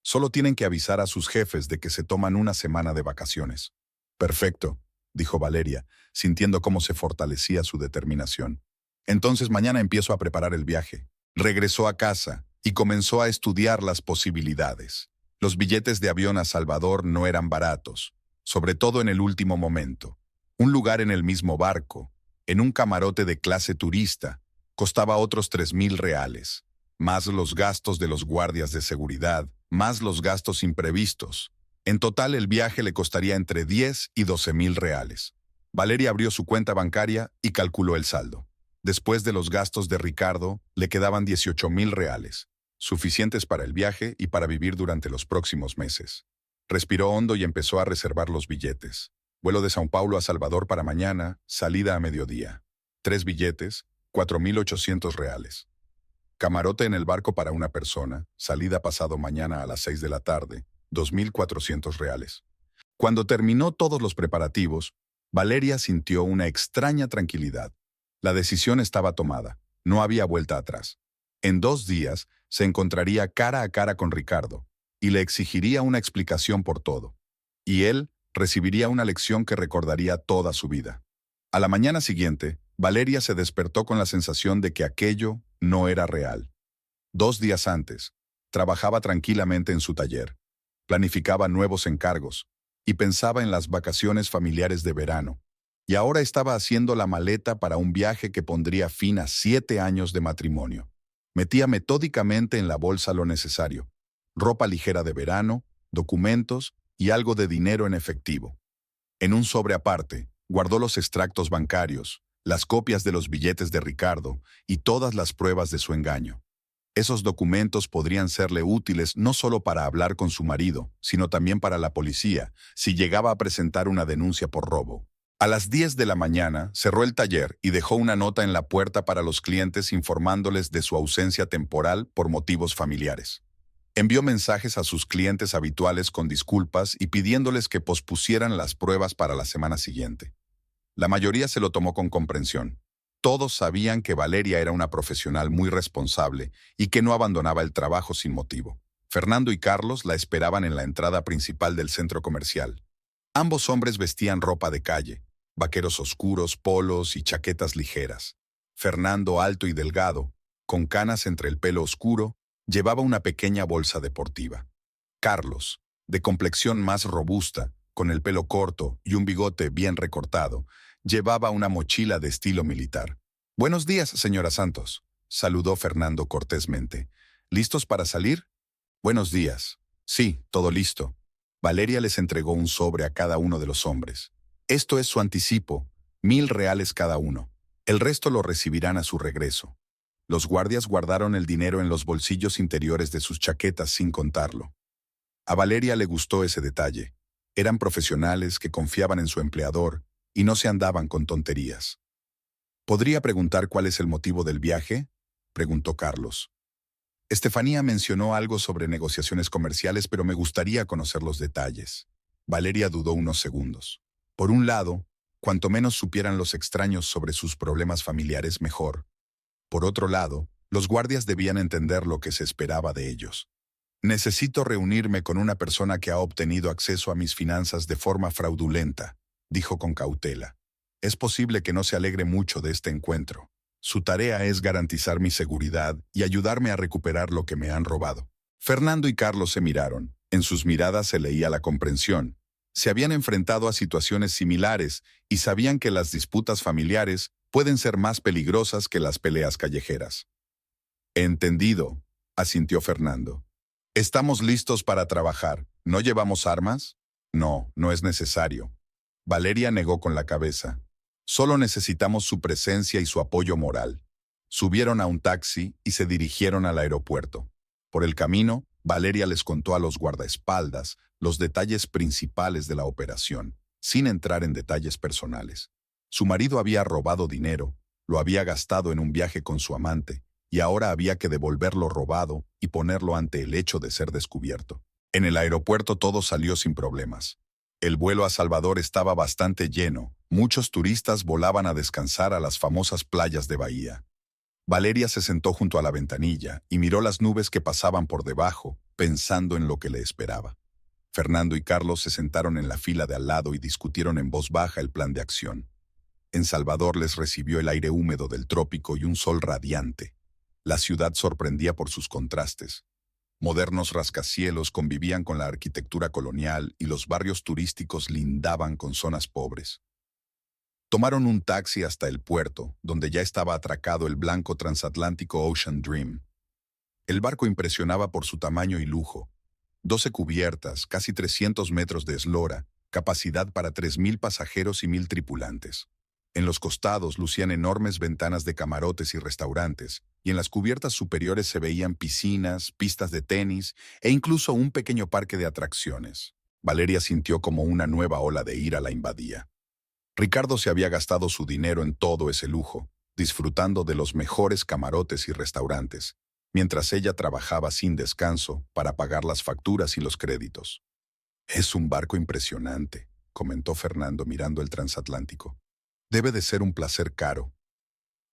Solo tienen que avisar a sus jefes de que se toman una semana de vacaciones. Perfecto, dijo Valeria, sintiendo cómo se fortalecía su determinación. Entonces mañana empiezo a preparar el viaje. Regresó a casa y comenzó a estudiar las posibilidades. Los billetes de avión a Salvador no eran baratos, sobre todo en el último momento. Un lugar en el mismo barco, en un camarote de clase turista, costaba otros 3.000 reales, más los gastos de los guardias de seguridad, más los gastos imprevistos. En total el viaje le costaría entre 10 y 12.000 reales. Valeria abrió su cuenta bancaria y calculó el saldo. Después de los gastos de Ricardo, le quedaban 18.000 reales, suficientes para el viaje y para vivir durante los próximos meses. Respiró hondo y empezó a reservar los billetes. Vuelo de São Paulo a Salvador para mañana, salida a mediodía. 3 billetes, 4.800 reales. Camarote en el barco para una persona, salida pasado mañana a las 6 de la tarde, 2.400 reales. Cuando terminó todos los preparativos, Valeria sintió una extraña tranquilidad. La decisión estaba tomada, no había vuelta atrás. En 2 días se encontraría cara a cara con Ricardo y le exigiría una explicación por todo. Y él recibiría una lección que recordaría toda su vida. A la mañana siguiente, Valeria se despertó con la sensación de que aquello no era real. 2 días antes, trabajaba tranquilamente en su taller, planificaba nuevos encargos y pensaba en las vacaciones familiares de verano. Y ahora estaba haciendo la maleta para un viaje que pondría fin a 7 años de matrimonio. Metía metódicamente en la bolsa lo necesario: ropa ligera de verano, documentos y algo de dinero en efectivo. En un sobre aparte, guardó los extractos bancarios, las copias de los billetes de Ricardo y todas las pruebas de su engaño. Esos documentos podrían serle útiles no solo para hablar con su marido, sino también para la policía, si llegaba a presentar una denuncia por robo. A las 10 de la mañana cerró el taller y dejó una nota en la puerta para los clientes informándoles de su ausencia temporal por motivos familiares. Envió mensajes a sus clientes habituales con disculpas y pidiéndoles que pospusieran las pruebas para la semana siguiente. La mayoría se lo tomó con comprensión. Todos sabían que Valeria era una profesional muy responsable y que no abandonaba el trabajo sin motivo. Fernando y Carlos la esperaban en la entrada principal del centro comercial. Ambos hombres vestían ropa de calle, vaqueros oscuros, polos y chaquetas ligeras. Fernando, alto y delgado, con canas entre el pelo oscuro, llevaba una pequeña bolsa deportiva. Carlos, de complexión más robusta, con el pelo corto y un bigote bien recortado, llevaba una mochila de estilo militar. «Buenos días, señora Santos», saludó Fernando cortésmente. «¿Listos para salir?» «Buenos días. Sí, todo listo». Valeria les entregó un sobre a cada uno de los hombres. «Esto es su anticipo. 1.000 reales cada uno. El resto lo recibirán a su regreso. Los guardias guardaron el dinero en los bolsillos interiores de sus chaquetas sin contarlo. A Valeria le gustó ese detalle. Eran profesionales que confiaban en su empleador y no se andaban con tonterías. ¿Podría preguntar cuál es el motivo del viaje?, preguntó Carlos. Estefanía mencionó algo sobre negociaciones comerciales, pero me gustaría conocer los detalles. Valeria dudó unos segundos. Por un lado, cuanto menos supieran los extraños sobre sus problemas familiares, mejor. Por otro lado, los guardias debían entender lo que se esperaba de ellos. Necesito reunirme con una persona que ha obtenido acceso a mis finanzas de forma fraudulenta, dijo con cautela. Es posible que no se alegre mucho de este encuentro. Su tarea es garantizar mi seguridad y ayudarme a recuperar lo que me han robado. Fernando y Carlos se miraron. En sus miradas se leía la comprensión. Se habían enfrentado a situaciones similares y sabían que las disputas familiares pueden ser más peligrosas que las peleas callejeras. Entendido, asintió Fernando. Estamos listos para trabajar. ¿No llevamos armas? No, no es necesario. Valeria negó con la cabeza. Solo necesitamos su presencia y su apoyo moral. Subieron a un taxi y se dirigieron al aeropuerto. Por el camino, Valeria les contó a los guardaespaldas los detalles principales de la operación, sin entrar en detalles personales. Su marido había robado dinero, lo había gastado en un viaje con su amante, y ahora había que devolver lo robado y ponerlo ante el hecho de ser descubierto. En el aeropuerto todo salió sin problemas. El vuelo a Salvador estaba bastante lleno. Muchos turistas volaban a descansar a las famosas playas de Bahía. Valeria se sentó junto a la ventanilla y miró las nubes que pasaban por debajo, pensando en lo que le esperaba. Fernando y Carlos se sentaron en la fila de al lado y discutieron en voz baja el plan de acción. En Salvador les recibió el aire húmedo del trópico y un sol radiante. La ciudad sorprendía por sus contrastes. Modernos rascacielos convivían con la arquitectura colonial y los barrios turísticos lindaban con zonas pobres. Tomaron un taxi hasta el puerto, donde ya estaba atracado el blanco transatlántico Ocean Dream. El barco impresionaba por su tamaño y lujo. 12 cubiertas, casi 300 metros de eslora, capacidad para 3.000 pasajeros y 1.000 tripulantes. En los costados lucían enormes ventanas de camarotes y restaurantes, y en las cubiertas superiores se veían piscinas, pistas de tenis e incluso un pequeño parque de atracciones. Valeria sintió como una nueva ola de ira la invadía. Ricardo se había gastado su dinero en todo ese lujo, disfrutando de los mejores camarotes y restaurantes, mientras ella trabajaba sin descanso para pagar las facturas y los créditos. «Es un barco impresionante», comentó Fernando mirando el transatlántico. «Debe de ser un placer caro».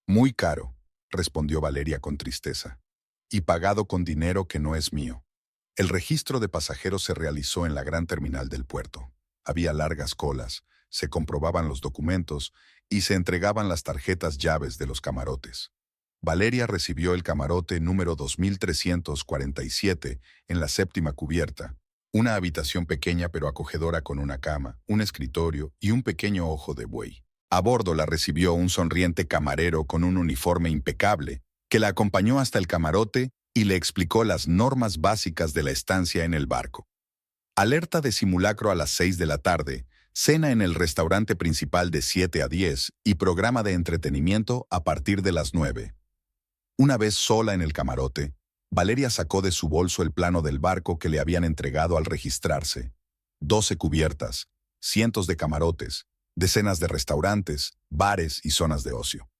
«Muy caro», respondió Valeria con tristeza, «y pagado con dinero que no es mío». El registro de pasajeros se realizó en la gran terminal del puerto. Había largas colas, se comprobaban los documentos y se entregaban las tarjetas llaves de los camarotes. Valeria recibió el camarote número 2347 en la 7ª cubierta, una habitación pequeña pero acogedora con una cama, un escritorio y un pequeño ojo de buey. A bordo la recibió un sonriente camarero con un uniforme impecable, que la acompañó hasta el camarote y le explicó las normas básicas de la estancia en el barco. Alerta de simulacro a las 6 de la tarde, cena en el restaurante principal de 7 a 10 y programa de entretenimiento a partir de las 9. Una vez sola en el camarote, Valeria sacó de su bolso el plano del barco que le habían entregado al registrarse. 12 cubiertas, cientos de camarotes, decenas de restaurantes, bares y zonas de ocio.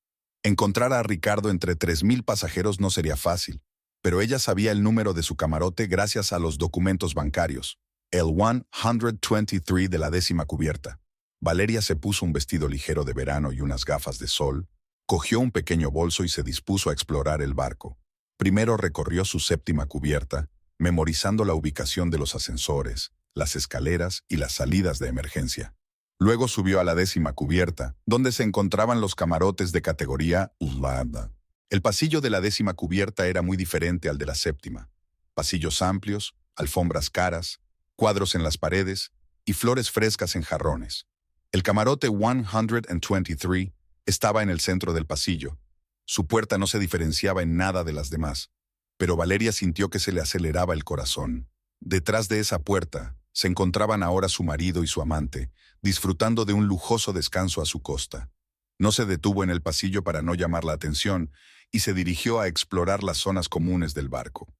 Encontrar a Ricardo entre 3.000 pasajeros no sería fácil, pero ella sabía el número de su camarote gracias a los documentos bancarios, el 123 de la 10ª cubierta. Valeria se puso un vestido ligero de verano y unas gafas de sol, cogió un pequeño bolso y se dispuso a explorar el barco. Primero recorrió su 7ª cubierta, memorizando la ubicación de los ascensores, las escaleras y las salidas de emergencia. Luego subió a la 10ª cubierta, donde se encontraban los camarotes de categoría Ulanda. El pasillo de la 10ª cubierta era muy diferente al de la 7ª. Pasillos amplios, alfombras caras, cuadros en las paredes y flores frescas en jarrones. El camarote 123 estaba en el centro del pasillo. Su puerta no se diferenciaba en nada de las demás, pero Valeria sintió que se le aceleraba el corazón. Detrás de esa puerta se encontraban ahora su marido y su amante, disfrutando de un lujoso descanso a su costa. No se detuvo en el pasillo para no llamar la atención y se dirigió a explorar las zonas comunes del barco.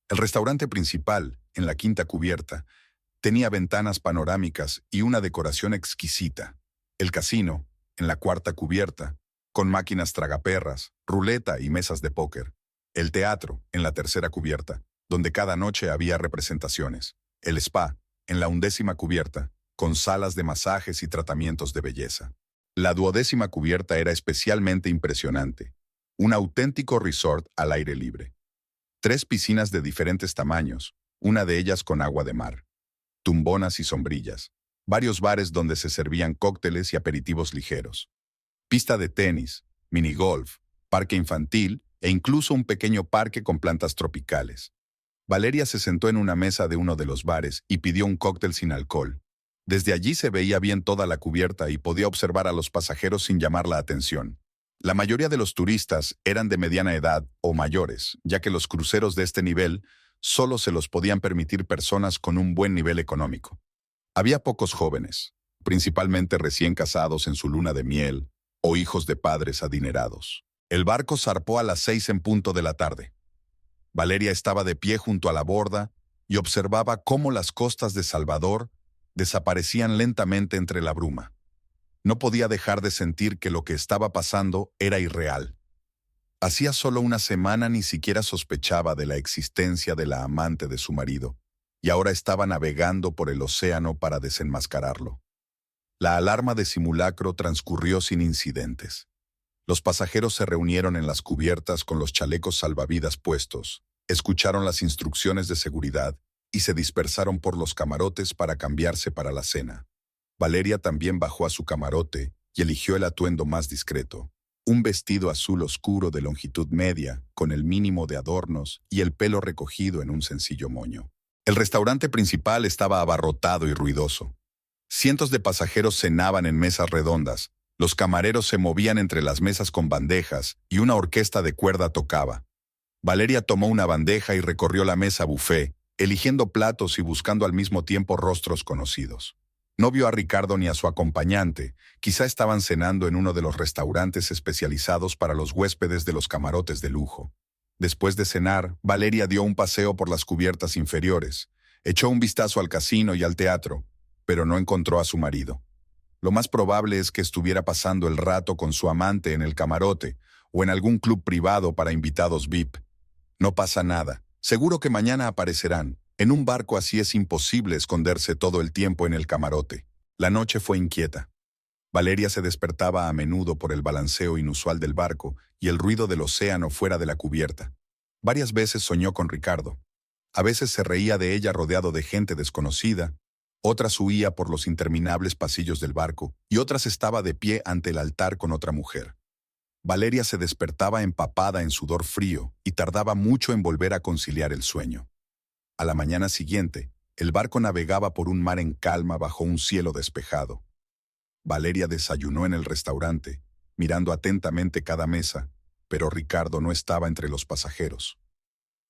El restaurante principal, en la quinta cubierta, tenía ventanas panorámicas y una decoración exquisita. El casino, en la cuarta cubierta, con máquinas tragaperras, ruleta y mesas de póker. El teatro, en la tercera cubierta, donde cada noche había representaciones. El spa, en la 11ª cubierta, con salas de masajes y tratamientos de belleza. La 12ª cubierta era especialmente impresionante. Un auténtico resort al aire libre. 3 piscinas de diferentes tamaños, una de ellas con agua de mar. Tumbonas y sombrillas. Varios bares donde se servían cócteles y aperitivos ligeros. Pista de tenis, minigolf, parque infantil e incluso un pequeño parque con plantas tropicales. Valeria se sentó en una mesa de uno de los bares y pidió un cóctel sin alcohol. Desde allí se veía bien toda la cubierta y podía observar a los pasajeros sin llamar la atención. La mayoría de los turistas eran de mediana edad o mayores, ya que los cruceros de este nivel solo se los podían permitir personas con un buen nivel económico. Había pocos jóvenes, principalmente recién casados en su luna de miel o hijos de padres adinerados. El barco zarpó a las 6 en punto de la tarde. Valeria estaba de pie junto a la borda y observaba cómo las costas de Salvador desaparecían lentamente entre la bruma. No podía dejar de sentir que lo que estaba pasando era irreal. Hacía solo una semana ni siquiera sospechaba de la existencia de la amante de su marido, y ahora estaba navegando por el océano para desenmascararlo. La alarma de simulacro transcurrió sin incidentes. Los pasajeros se reunieron en las cubiertas con los chalecos salvavidas puestos, escucharon las instrucciones de seguridad y se dispersaron por los camarotes para cambiarse para la cena. Valeria también bajó a su camarote y eligió el atuendo más discreto. Un vestido azul oscuro de longitud media, con el mínimo de adornos y el pelo recogido en un sencillo moño. El restaurante principal estaba abarrotado y ruidoso. Cientos de pasajeros cenaban en mesas redondas, los camareros se movían entre las mesas con bandejas y una orquesta de cuerda tocaba. Valeria tomó una bandeja y recorrió la mesa buffet, eligiendo platos y buscando al mismo tiempo rostros conocidos. No vio a Ricardo ni a su acompañante, quizá estaban cenando en uno de los restaurantes especializados para los huéspedes de los camarotes de lujo. Después de cenar, Valeria dio un paseo por las cubiertas inferiores, echó un vistazo al casino y al teatro, pero no encontró a su marido. Lo más probable es que estuviera pasando el rato con su amante en el camarote o en algún club privado para invitados VIP. No pasa nada, seguro que mañana aparecerán. En un barco así es imposible esconderse todo el tiempo en el camarote. La noche fue inquieta. Valeria se despertaba a menudo por el balanceo inusual del barco y el ruido del océano fuera de la cubierta. Varias veces soñó con Ricardo. A veces se reía de ella rodeado de gente desconocida, otras huía por los interminables pasillos del barco y otras estaba de pie ante el altar con otra mujer. Valeria se despertaba empapada en sudor frío y tardaba mucho en volver a conciliar el sueño. A la mañana siguiente, el barco navegaba por un mar en calma bajo un cielo despejado. Valeria desayunó en el restaurante, mirando atentamente cada mesa, pero Ricardo no estaba entre los pasajeros.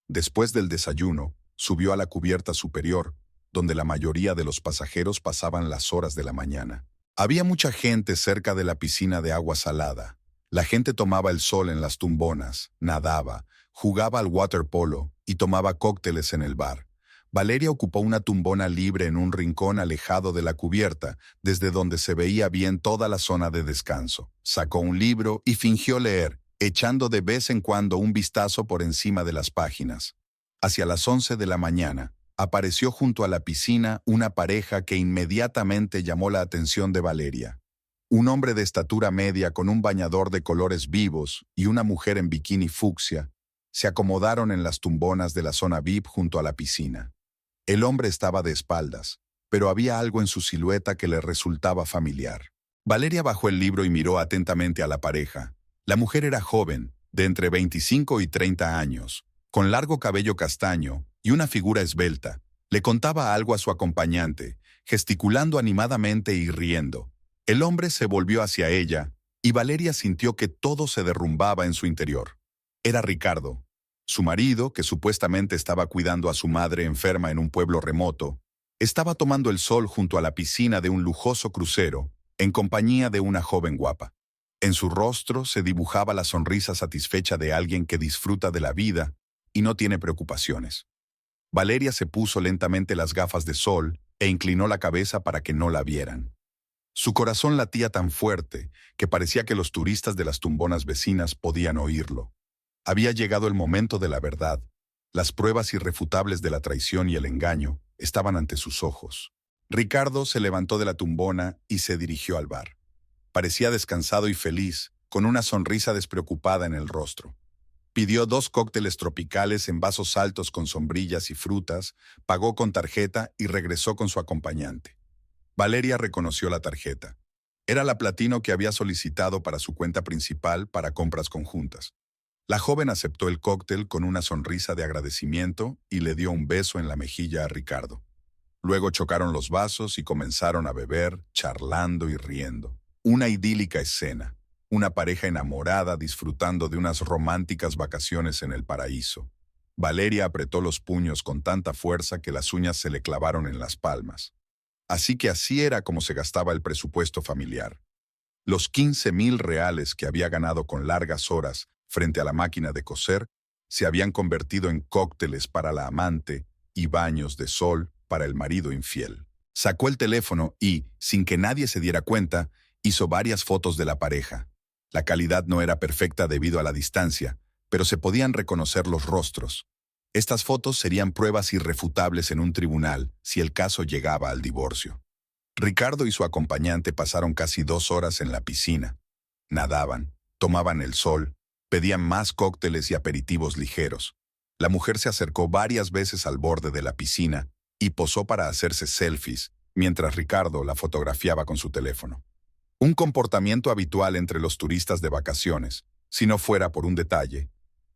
Después del desayuno, subió a la cubierta superior, donde la mayoría de los pasajeros pasaban las horas de la mañana. Había mucha gente cerca de la piscina de agua salada. La gente tomaba el sol en las tumbonas, nadaba, jugaba al waterpolo y tomaba cócteles en el bar. Valeria ocupó una tumbona libre en un rincón alejado de la cubierta, desde donde se veía bien toda la zona de descanso. Sacó un libro y fingió leer, echando de vez en cuando un vistazo por encima de las páginas. Hacia las 11 de la mañana, apareció junto a la piscina una pareja que inmediatamente llamó la atención de Valeria. Un hombre de estatura media con un bañador de colores vivos y una mujer en bikini fucsia se acomodaron en las tumbonas de la zona VIP junto a la piscina. El hombre estaba de espaldas, pero había algo en su silueta que le resultaba familiar. Valeria bajó el libro y miró atentamente a la pareja. La mujer era joven, de entre 25 y 30 años, con largo cabello castaño y una figura esbelta. Le contaba algo a su acompañante, gesticulando animadamente y riendo. El hombre se volvió hacia ella, y Valeria sintió que todo se derrumbaba en su interior. Era Ricardo, su marido, que supuestamente estaba cuidando a su madre enferma en un pueblo remoto. Estaba tomando el sol junto a la piscina de un lujoso crucero, en compañía de una joven guapa. En su rostro se dibujaba la sonrisa satisfecha de alguien que disfruta de la vida y no tiene preocupaciones. Valeria se puso lentamente las gafas de sol e inclinó la cabeza para que no la vieran. Su corazón latía tan fuerte que parecía que los turistas de las tumbonas vecinas podían oírlo. Había llegado el momento de la verdad. Las pruebas irrefutables de la traición y el engaño estaban ante sus ojos. Ricardo se levantó de la tumbona y se dirigió al bar. Parecía descansado y feliz, con una sonrisa despreocupada en el rostro. Pidió 2 cócteles tropicales en vasos altos con sombrillas y frutas, pagó con tarjeta y regresó con su acompañante. Valeria reconoció la tarjeta. Era la platino que había solicitado para su cuenta principal para compras conjuntas. La joven aceptó el cóctel con una sonrisa de agradecimiento y le dio un beso en la mejilla a Ricardo. Luego chocaron los vasos y comenzaron a beber, charlando y riendo. Una idílica escena, una pareja enamorada disfrutando de unas románticas vacaciones en el paraíso. Valeria apretó los puños con tanta fuerza que las uñas se le clavaron en las palmas. Así que así era como se gastaba el presupuesto familiar. Los 15,000 reales que había ganado con largas horas frente a la máquina de coser se habían convertido en cócteles para la amante y baños de sol para el marido infiel. Sacó el teléfono y, sin que nadie se diera cuenta, hizo varias fotos de la pareja. La calidad no era perfecta debido a la distancia, pero se podían reconocer los rostros. Estas fotos serían pruebas irrefutables en un tribunal si el caso llegaba al divorcio. Ricardo y su acompañante pasaron casi 2 horas en la piscina. Nadaban, tomaban el sol, pedían más cócteles y aperitivos ligeros. La mujer se acercó varias veces al borde de la piscina y posó para hacerse selfies, mientras Ricardo la fotografiaba con su teléfono. Un comportamiento habitual entre los turistas de vacaciones, si no fuera por un detalle.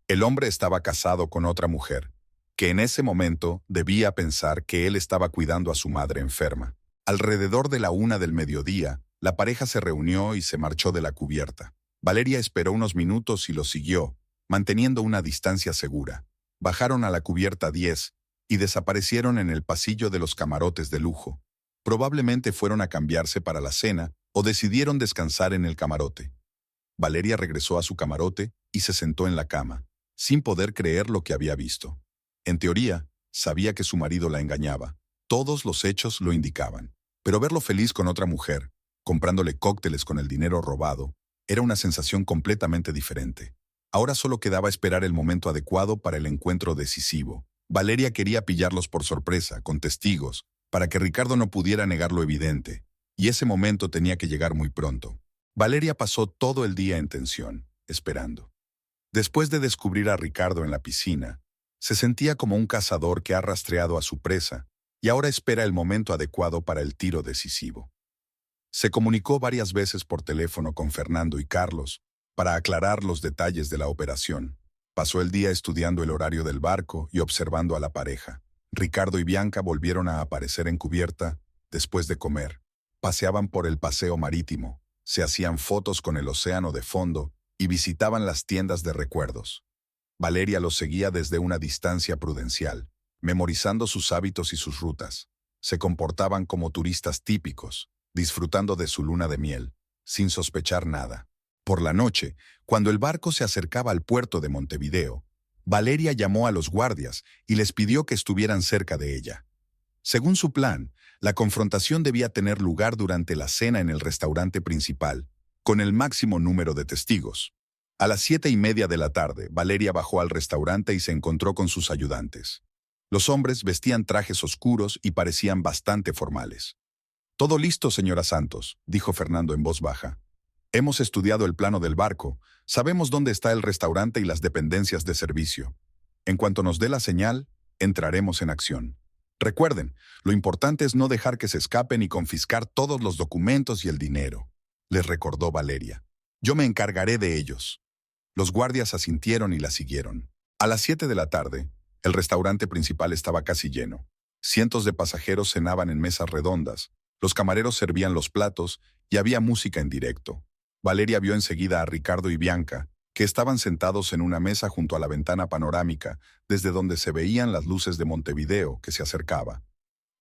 El hombre estaba casado con otra mujer, que en ese momento debía pensar que él estaba cuidando a su madre enferma. Alrededor de la 1 del mediodía, la pareja se reunió y se marchó de la cubierta. Valeria esperó unos minutos y lo siguió, manteniendo una distancia segura. Bajaron a la cubierta 10 y desaparecieron en el pasillo de los camarotes de lujo. Probablemente fueron a cambiarse para la cena o decidieron descansar en el camarote. Valeria regresó a su camarote y se sentó en la cama, sin poder creer lo que había visto. En teoría, sabía que su marido la engañaba. Todos los hechos lo indicaban. Pero verlo feliz con otra mujer, comprándole cócteles con el dinero robado, era una sensación completamente diferente. Ahora solo quedaba esperar el momento adecuado para el encuentro decisivo. Valeria quería pillarlos por sorpresa, con testigos, para que Ricardo no pudiera negar lo evidente, y ese momento tenía que llegar muy pronto. Valeria pasó todo el día en tensión, esperando. Después de descubrir a Ricardo en la piscina, se sentía como un cazador que ha rastreado a su presa y ahora espera el momento adecuado para el tiro decisivo. Se comunicó varias veces por teléfono con Fernando y Carlos para aclarar los detalles de la operación. Pasó el día estudiando el horario del barco y observando a la pareja. Ricardo y Bianca volvieron a aparecer en cubierta después de comer. Paseaban por el paseo marítimo, se hacían fotos con el océano de fondo y visitaban las tiendas de recuerdos. Valeria los seguía desde una distancia prudencial, memorizando sus hábitos y sus rutas. Se comportaban como turistas típicos, disfrutando de su luna de miel, sin sospechar nada. Por la noche, cuando el barco se acercaba al puerto de Montevideo, Valeria llamó a los guardias y les pidió que estuvieran cerca de ella. Según su plan, la confrontación debía tener lugar durante la cena en el restaurante principal, con el máximo número de testigos. A las 7:30 de la tarde, Valeria bajó al restaurante y se encontró con sus ayudantes. Los hombres vestían trajes oscuros y parecían bastante formales. «Todo listo, señora Santos», dijo Fernando en voz baja. «Hemos estudiado el plano del barco, sabemos dónde está el restaurante y las dependencias de servicio. En cuanto nos dé la señal, entraremos en acción. Recuerden, lo importante es no dejar que se escapen y confiscar todos los documentos y el dinero», les recordó Valeria. «Yo me encargaré de ellos». Los guardias asintieron y la siguieron. A las 7 de la tarde, el restaurante principal estaba casi lleno. Cientos de pasajeros cenaban en mesas redondas. Los camareros servían los platos y había música en directo. Valeria vio enseguida a Ricardo y Bianca, que estaban sentados en una mesa junto a la ventana panorámica, desde donde se veían las luces de Montevideo que se acercaba.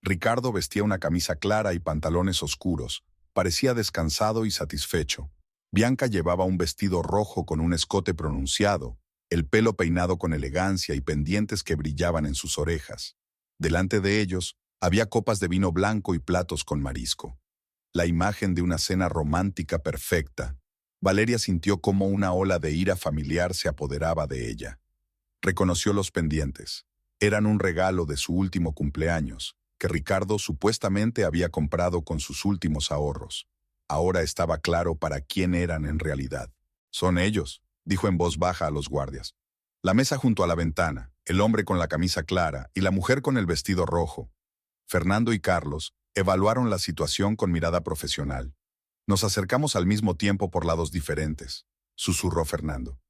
Ricardo vestía una camisa clara y pantalones oscuros. Parecía descansado y satisfecho. Bianca llevaba un vestido rojo con un escote pronunciado, el pelo peinado con elegancia y pendientes que brillaban en sus orejas. Delante de ellos había copas de vino blanco y platos con marisco. La imagen de una cena romántica perfecta. Valeria sintió como una ola de ira familiar se apoderaba de ella. Reconoció los pendientes. Eran un regalo de su último cumpleaños, que Ricardo supuestamente había comprado con sus últimos ahorros. Ahora estaba claro para quién eran en realidad. «Son ellos», dijo en voz baja a los guardias. La mesa junto a la ventana, el hombre con la camisa clara y la mujer con el vestido rojo. Fernando y Carlos evaluaron la situación con mirada profesional. «Nos acercamos al mismo tiempo por lados diferentes», susurró Fernando.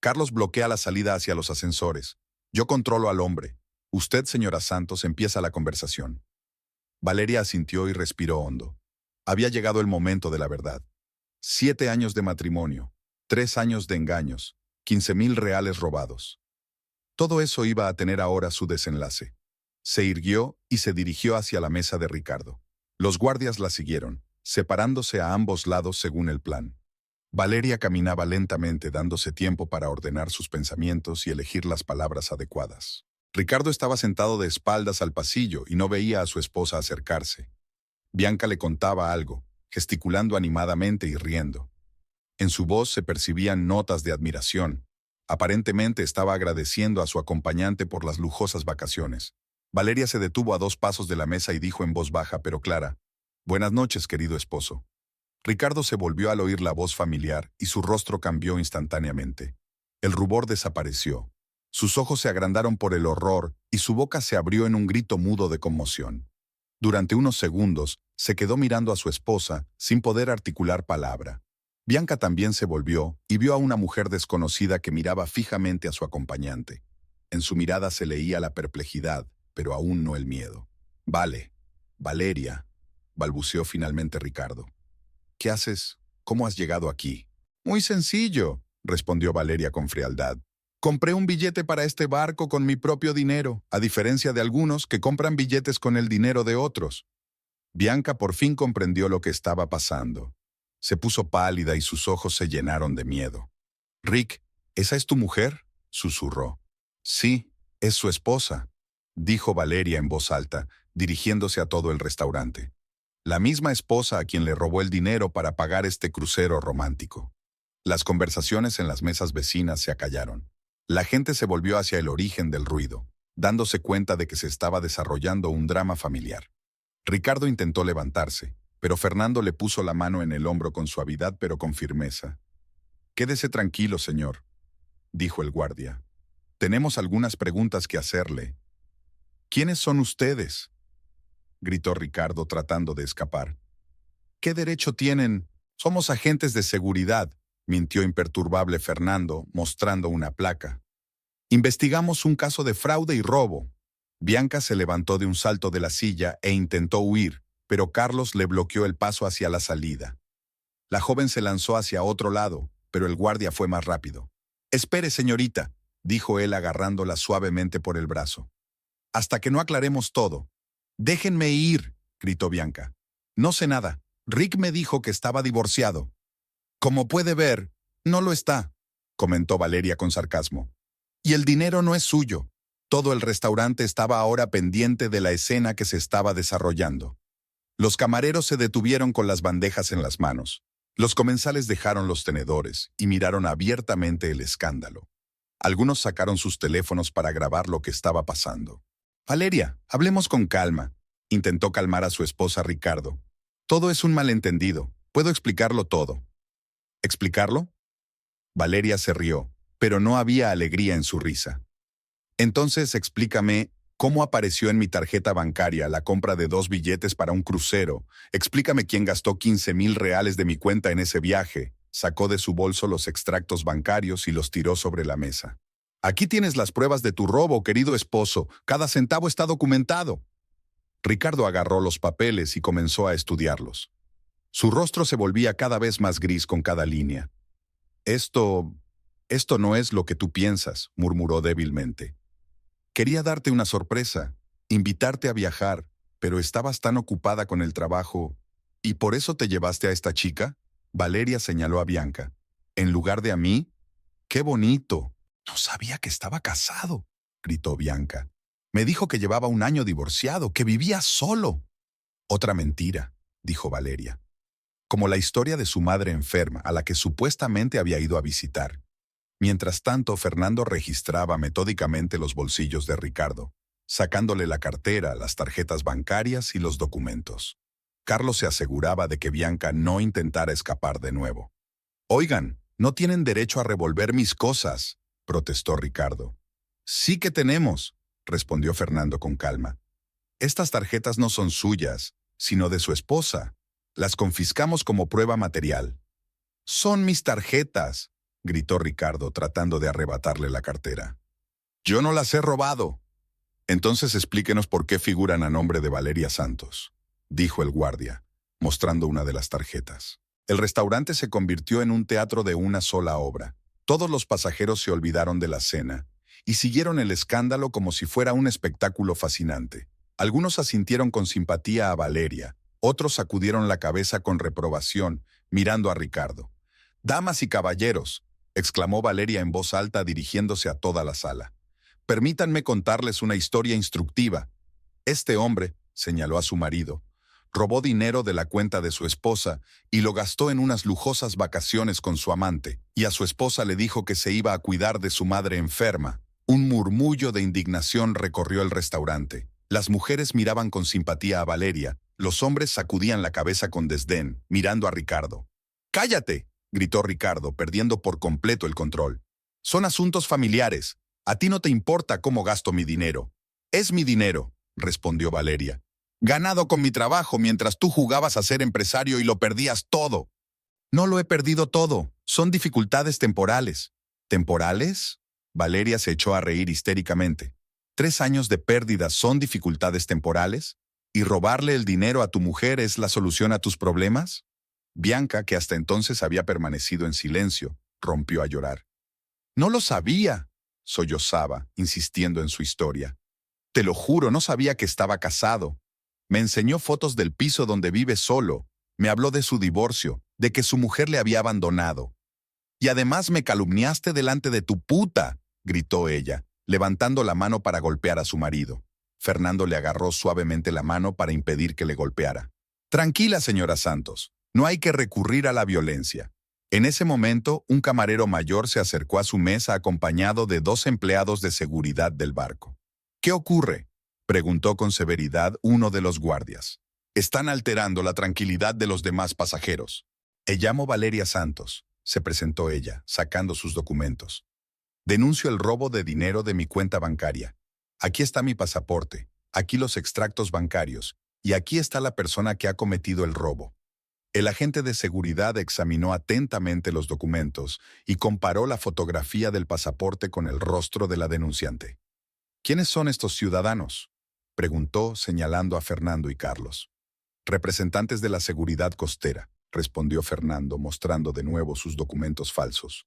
«Carlos bloquea la salida hacia los ascensores. Yo controlo al hombre. Usted, señora Santos, empieza la conversación». Valeria asintió y respiró hondo. Había llegado el momento de la verdad. 7 años de matrimonio, 3 años de engaños, 15,000 reales robados. Todo eso iba a tener ahora su desenlace. Se irguió y se dirigió hacia la mesa de Ricardo. Los guardias la siguieron, separándose a ambos lados según el plan. Valeria caminaba lentamente, dándose tiempo para ordenar sus pensamientos y elegir las palabras adecuadas. Ricardo estaba sentado de espaldas al pasillo y no veía a su esposa acercarse. Bianca le contaba algo, gesticulando animadamente y riendo. En su voz se percibían notas de admiración. Aparentemente estaba agradeciendo a su acompañante por las lujosas vacaciones. Valeria se detuvo a 2 pasos de la mesa y dijo en voz baja pero clara: «Buenas noches, querido esposo». Ricardo se volvió al oír la voz familiar y su rostro cambió instantáneamente. El rubor desapareció. Sus ojos se agrandaron por el horror y su boca se abrió en un grito mudo de conmoción. Durante unos segundos, se quedó mirando a su esposa sin poder articular palabra. Bianca también se volvió y vio a una mujer desconocida que miraba fijamente a su acompañante. En su mirada se leía la perplejidad, pero aún no el miedo. Valeria», balbuceó finalmente Ricardo. «¿Qué haces? ¿Cómo has llegado aquí?» «Muy sencillo», respondió Valeria con frialdad. «Compré un billete para este barco con mi propio dinero, a diferencia de algunos que compran billetes con el dinero de otros». Bianca por fin comprendió lo que estaba pasando. Se puso pálida y sus ojos se llenaron de miedo. «Rick, ¿esa es tu mujer?», susurró. «Sí, es su esposa», dijo Valeria en voz alta, dirigiéndose a todo el restaurante. La misma esposa a quien le robó el dinero para pagar este crucero romántico. Las conversaciones en las mesas vecinas se acallaron. La gente se volvió hacia el origen del ruido, dándose cuenta de que se estaba desarrollando un drama familiar. Ricardo intentó levantarse, pero Fernando le puso la mano en el hombro con suavidad pero con firmeza. «Quédese tranquilo, señor», dijo el guardia. «Tenemos algunas preguntas que hacerle». «¿Quiénes son ustedes?», gritó Ricardo tratando de escapar. «¿Qué derecho tienen? Somos agentes de seguridad», mintió imperturbable Fernando, mostrando una placa. «Investigamos un caso de fraude y robo». Bianca se levantó de un salto de la silla e intentó huir, pero Carlos le bloqueó el paso hacia la salida. La joven se lanzó hacia otro lado, pero el guardia fue más rápido. «Espere, señorita», dijo él agarrándola suavemente por el brazo. «Hasta que no aclaremos todo». «Déjenme ir», gritó Bianca. «No sé nada. Rick me dijo que estaba divorciado». «Como puede ver, no lo está», comentó Valeria con sarcasmo. «Y el dinero no es suyo». Todo el restaurante estaba ahora pendiente de la escena que se estaba desarrollando. Los camareros se detuvieron con las bandejas en las manos. Los comensales dejaron los tenedores y miraron abiertamente el escándalo. Algunos sacaron sus teléfonos para grabar lo que estaba pasando. «Valeria, hablemos con calma», intentó calmar a su esposa Ricardo. «Todo es un malentendido. Puedo explicarlo todo». «¿Explicarlo?». Valeria se rió, pero no había alegría en su risa. «Entonces explícame cómo apareció en mi tarjeta bancaria la compra de 2 billetes para un crucero. Explícame quién gastó 15,000 reales de mi cuenta en ese viaje». Sacó de su bolso los extractos bancarios y los tiró sobre la mesa. «Aquí tienes las pruebas de tu robo, querido esposo. Cada centavo está documentado». Ricardo agarró los papeles y comenzó a estudiarlos. Su rostro se volvía cada vez más gris con cada línea. Esto no es lo que tú piensas», murmuró débilmente. «Quería darte una sorpresa, invitarte a viajar, pero estabas tan ocupada con el trabajo. ¿Y por eso te llevaste a esta chica?». Valeria señaló a Bianca. ¿En lugar de a mí? ¡Qué bonito! No sabía que estaba casado, gritó Bianca. Me dijo que llevaba un año divorciado, que vivía solo. Otra mentira, dijo Valeria. Como la historia de su madre enferma, a la que supuestamente había ido a visitar. Mientras tanto, Fernando registraba metódicamente los bolsillos de Ricardo, sacándole la cartera, las tarjetas bancarias y los documentos. Carlos se aseguraba de que Bianca no intentara escapar de nuevo. «Oigan, no tienen derecho a revolver mis cosas», protestó Ricardo. «Sí que tenemos», respondió Fernando con calma. «Estas tarjetas no son suyas, sino de su esposa. Las confiscamos como prueba material». «Son mis tarjetas», gritó Ricardo tratando de arrebatarle la cartera. «Yo no las he robado». «Entonces explíquenos por qué figuran a nombre de Valeria Santos», dijo el guardia, mostrando una de las tarjetas. El restaurante se convirtió en un teatro de una sola obra. Todos los pasajeros se olvidaron de la cena y siguieron el escándalo como si fuera un espectáculo fascinante. Algunos asintieron con simpatía a Valeria, otros sacudieron la cabeza con reprobación, mirando a Ricardo. «Damas y caballeros», exclamó Valeria en voz alta dirigiéndose a toda la sala. «Permítanme contarles una historia instructiva. Este hombre», señaló a su marido, «robó dinero de la cuenta de su esposa y lo gastó en unas lujosas vacaciones con su amante, y a su esposa le dijo que se iba a cuidar de su madre enferma». Un murmullo de indignación recorrió el restaurante. Las mujeres miraban con simpatía a Valeria, los hombres sacudían la cabeza con desdén, mirando a Ricardo. «¡Cállate!», gritó Ricardo, perdiendo por completo el control. «Son asuntos familiares. A ti no te importa cómo gasto mi dinero». «Es mi dinero», respondió Valeria. «Ganado con mi trabajo mientras tú jugabas a ser empresario y lo perdías todo». «No lo he perdido todo. Son dificultades temporales». «¿Temporales?». Valeria se echó a reír histéricamente. ¿3 años de pérdidas son dificultades temporales? ¿Y robarle el dinero a tu mujer es la solución a tus problemas? Bianca, que hasta entonces había permanecido en silencio, rompió a llorar. «No lo sabía», sollozaba, insistiendo en su historia. «Te lo juro, no sabía que estaba casado. Me enseñó fotos del piso donde vive solo. Me habló de su divorcio, de que su mujer le había abandonado. Y además me calumniaste delante de tu puta», gritó ella, levantando la mano para golpear a su marido. Fernando le agarró suavemente la mano para impedir que le golpeara. «Tranquila, señora Santos. No hay que recurrir a la violencia». En ese momento, un camarero mayor se acercó a su mesa acompañado de 2 empleados de seguridad del barco. «¿Qué ocurre?», preguntó con severidad uno de los guardias. «Están alterando la tranquilidad de los demás pasajeros». «Me llamo Valeria Santos», se presentó ella, sacando sus documentos. «Denuncio el robo de dinero de mi cuenta bancaria. Aquí está mi pasaporte, aquí los extractos bancarios, y aquí está la persona que ha cometido el robo». El agente de seguridad examinó atentamente los documentos y comparó la fotografía del pasaporte con el rostro de la denunciante. «¿Quiénes son estos ciudadanos?», preguntó, señalando a Fernando y Carlos. «Representantes de la seguridad costera», respondió Fernando, mostrando de nuevo sus documentos falsos.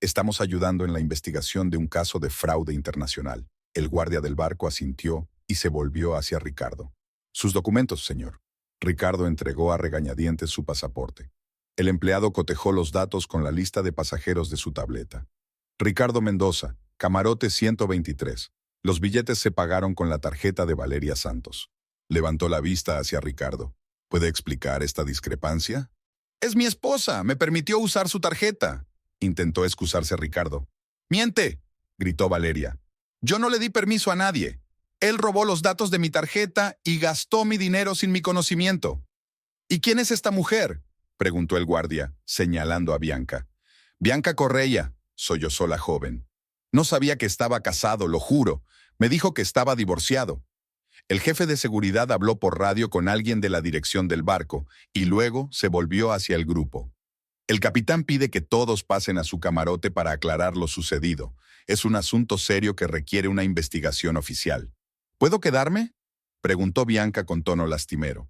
«Estamos ayudando en la investigación de un caso de fraude internacional». El guardia del barco asintió y se volvió hacia Ricardo. «Sus documentos, señor». Ricardo entregó a regañadientes su pasaporte. El empleado cotejó los datos con la lista de pasajeros de su tableta. «Ricardo Mendoza, camarote 123. Los billetes se pagaron con la tarjeta de Valeria Santos». Levantó la vista hacia Ricardo. «¿Puede explicar esta discrepancia?». «Es mi esposa, me permitió usar su tarjeta», intentó excusarse Ricardo. «¡Miente!», gritó Valeria. «Yo no le di permiso a nadie. Él robó los datos de mi tarjeta y gastó mi dinero sin mi conocimiento». «¿Y quién es esta mujer?», preguntó el guardia, señalando a Bianca. «Bianca Correia», sollozó la joven. «No sabía que estaba casado, lo juro. Me dijo que estaba divorciado». El jefe de seguridad habló por radio con alguien de la dirección del barco y luego se volvió hacia el grupo. «El capitán pide que todos pasen a su camarote para aclarar lo sucedido. Es un asunto serio que requiere una investigación oficial». «¿Puedo quedarme?», preguntó Bianca con tono lastimero.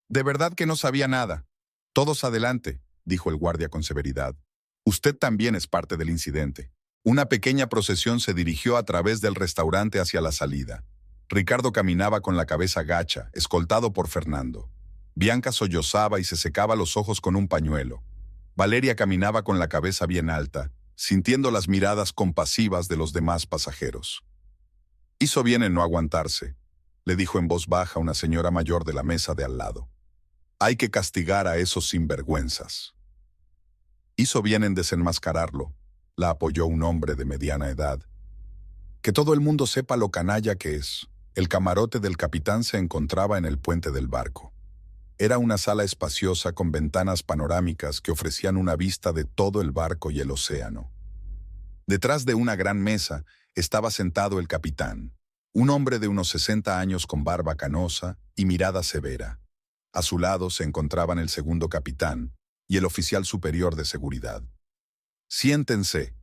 «De verdad que no sabía nada». «Todos adelante», dijo el guardia con severidad. «Usted también es parte del incidente». Una pequeña procesión se dirigió a través del restaurante hacia la salida. Ricardo caminaba con la cabeza gacha, escoltado por Fernando. Bianca sollozaba y se secaba los ojos con un pañuelo. Valeria caminaba con la cabeza bien alta, sintiendo las miradas compasivas de los demás pasajeros. Hizo bien en no aguantarse, le dijo en voz baja una señora mayor de la mesa de al lado. Hay que castigar a esos sinvergüenzas. Hizo bien en desenmascararlo, la apoyó un hombre de mediana edad. Que todo el mundo sepa lo canalla que es. El camarote del capitán se encontraba en el puente del barco. Era una sala espaciosa con ventanas panorámicas que ofrecían una vista de todo el barco y el océano. Detrás de una gran mesa estaba sentado el capitán, un hombre de unos 60 años con barba canosa y mirada severa. A su lado se encontraban el segundo capitán y el oficial superior de seguridad. «Siéntense»,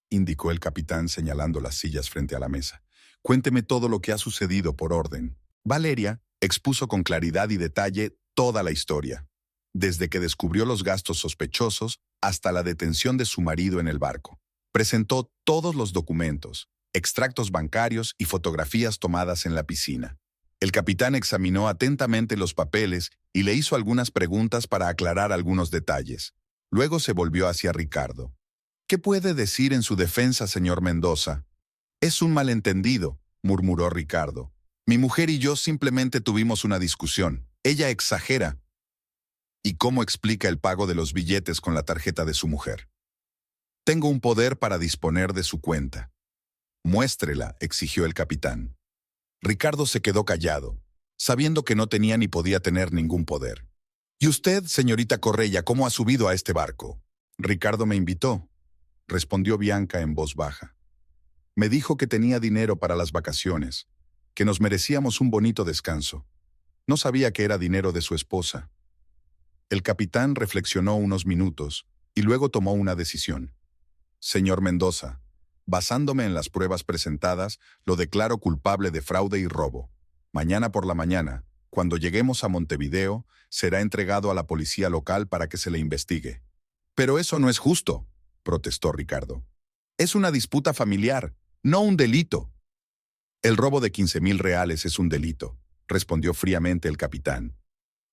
indicó el capitán señalando las sillas frente a la mesa. «Cuénteme todo lo que ha sucedido por orden». Valeria expuso con claridad y detalle toda la historia, desde que descubrió los gastos sospechosos hasta la detención de su marido en el barco. Presentó todos los documentos, extractos bancarios y fotografías tomadas en la piscina. El capitán examinó atentamente los papeles y le hizo algunas preguntas para aclarar algunos detalles. Luego se volvió hacia Ricardo. «¿Qué puede decir en su defensa, señor Mendoza?» «Es un malentendido», murmuró Ricardo. «Mi mujer y yo simplemente tuvimos una discusión. Ella exagera». «¿Y cómo explica el pago de los billetes con la tarjeta de su mujer?» «Tengo un poder para disponer de su cuenta». «Muéstrela», exigió el capitán. Ricardo se quedó callado, sabiendo que no tenía ni podía tener ningún poder. «¿Y usted, señorita Correia, cómo ha subido a este barco?» «Ricardo me invitó», respondió Bianca en voz baja. «Me dijo que tenía dinero para las vacaciones, que nos merecíamos un bonito descanso. No sabía que era dinero de su esposa». El capitán reflexionó unos minutos y luego tomó una decisión. «Señor Mendoza, basándome en las pruebas presentadas, lo declaro culpable de fraude y robo. Mañana por la mañana, cuando lleguemos a Montevideo, será entregado a la policía local para que se le investigue». «Pero eso no es justo», protestó Ricardo. «Es una disputa familiar, no un delito». «El robo de 15,000 reales es un delito», respondió fríamente el capitán.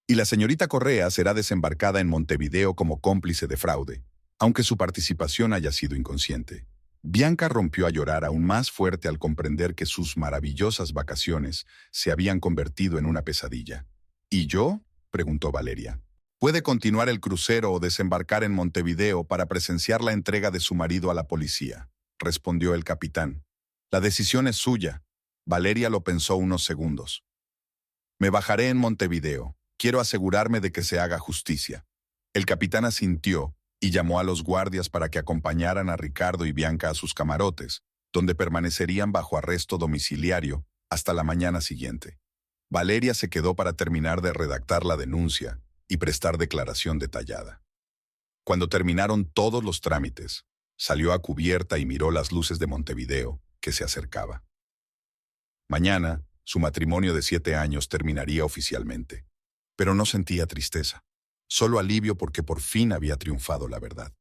«Y la señorita Correa será desembarcada en Montevideo como cómplice de fraude, aunque su participación haya sido inconsciente». Bianca rompió a llorar aún más fuerte al comprender que sus maravillosas vacaciones se habían convertido en una pesadilla. «¿Y yo?», preguntó Valeria. «Puede continuar el crucero o desembarcar en Montevideo para presenciar la entrega de su marido a la policía», respondió el capitán. «La decisión es suya». Valeria lo pensó unos segundos. «Me bajaré en Montevideo. Quiero asegurarme de que se haga justicia». El capitán asintió y llamó a los guardias para que acompañaran a Ricardo y Bianca a sus camarotes, donde permanecerían bajo arresto domiciliario hasta la mañana siguiente. Valeria se quedó para terminar de redactar la denuncia y prestar declaración detallada. Cuando terminaron todos los trámites, salió a cubierta y miró las luces de Montevideo, que se acercaba. Mañana, su matrimonio de 7 años terminaría oficialmente, pero no sentía tristeza, solo alivio porque por fin había triunfado la verdad.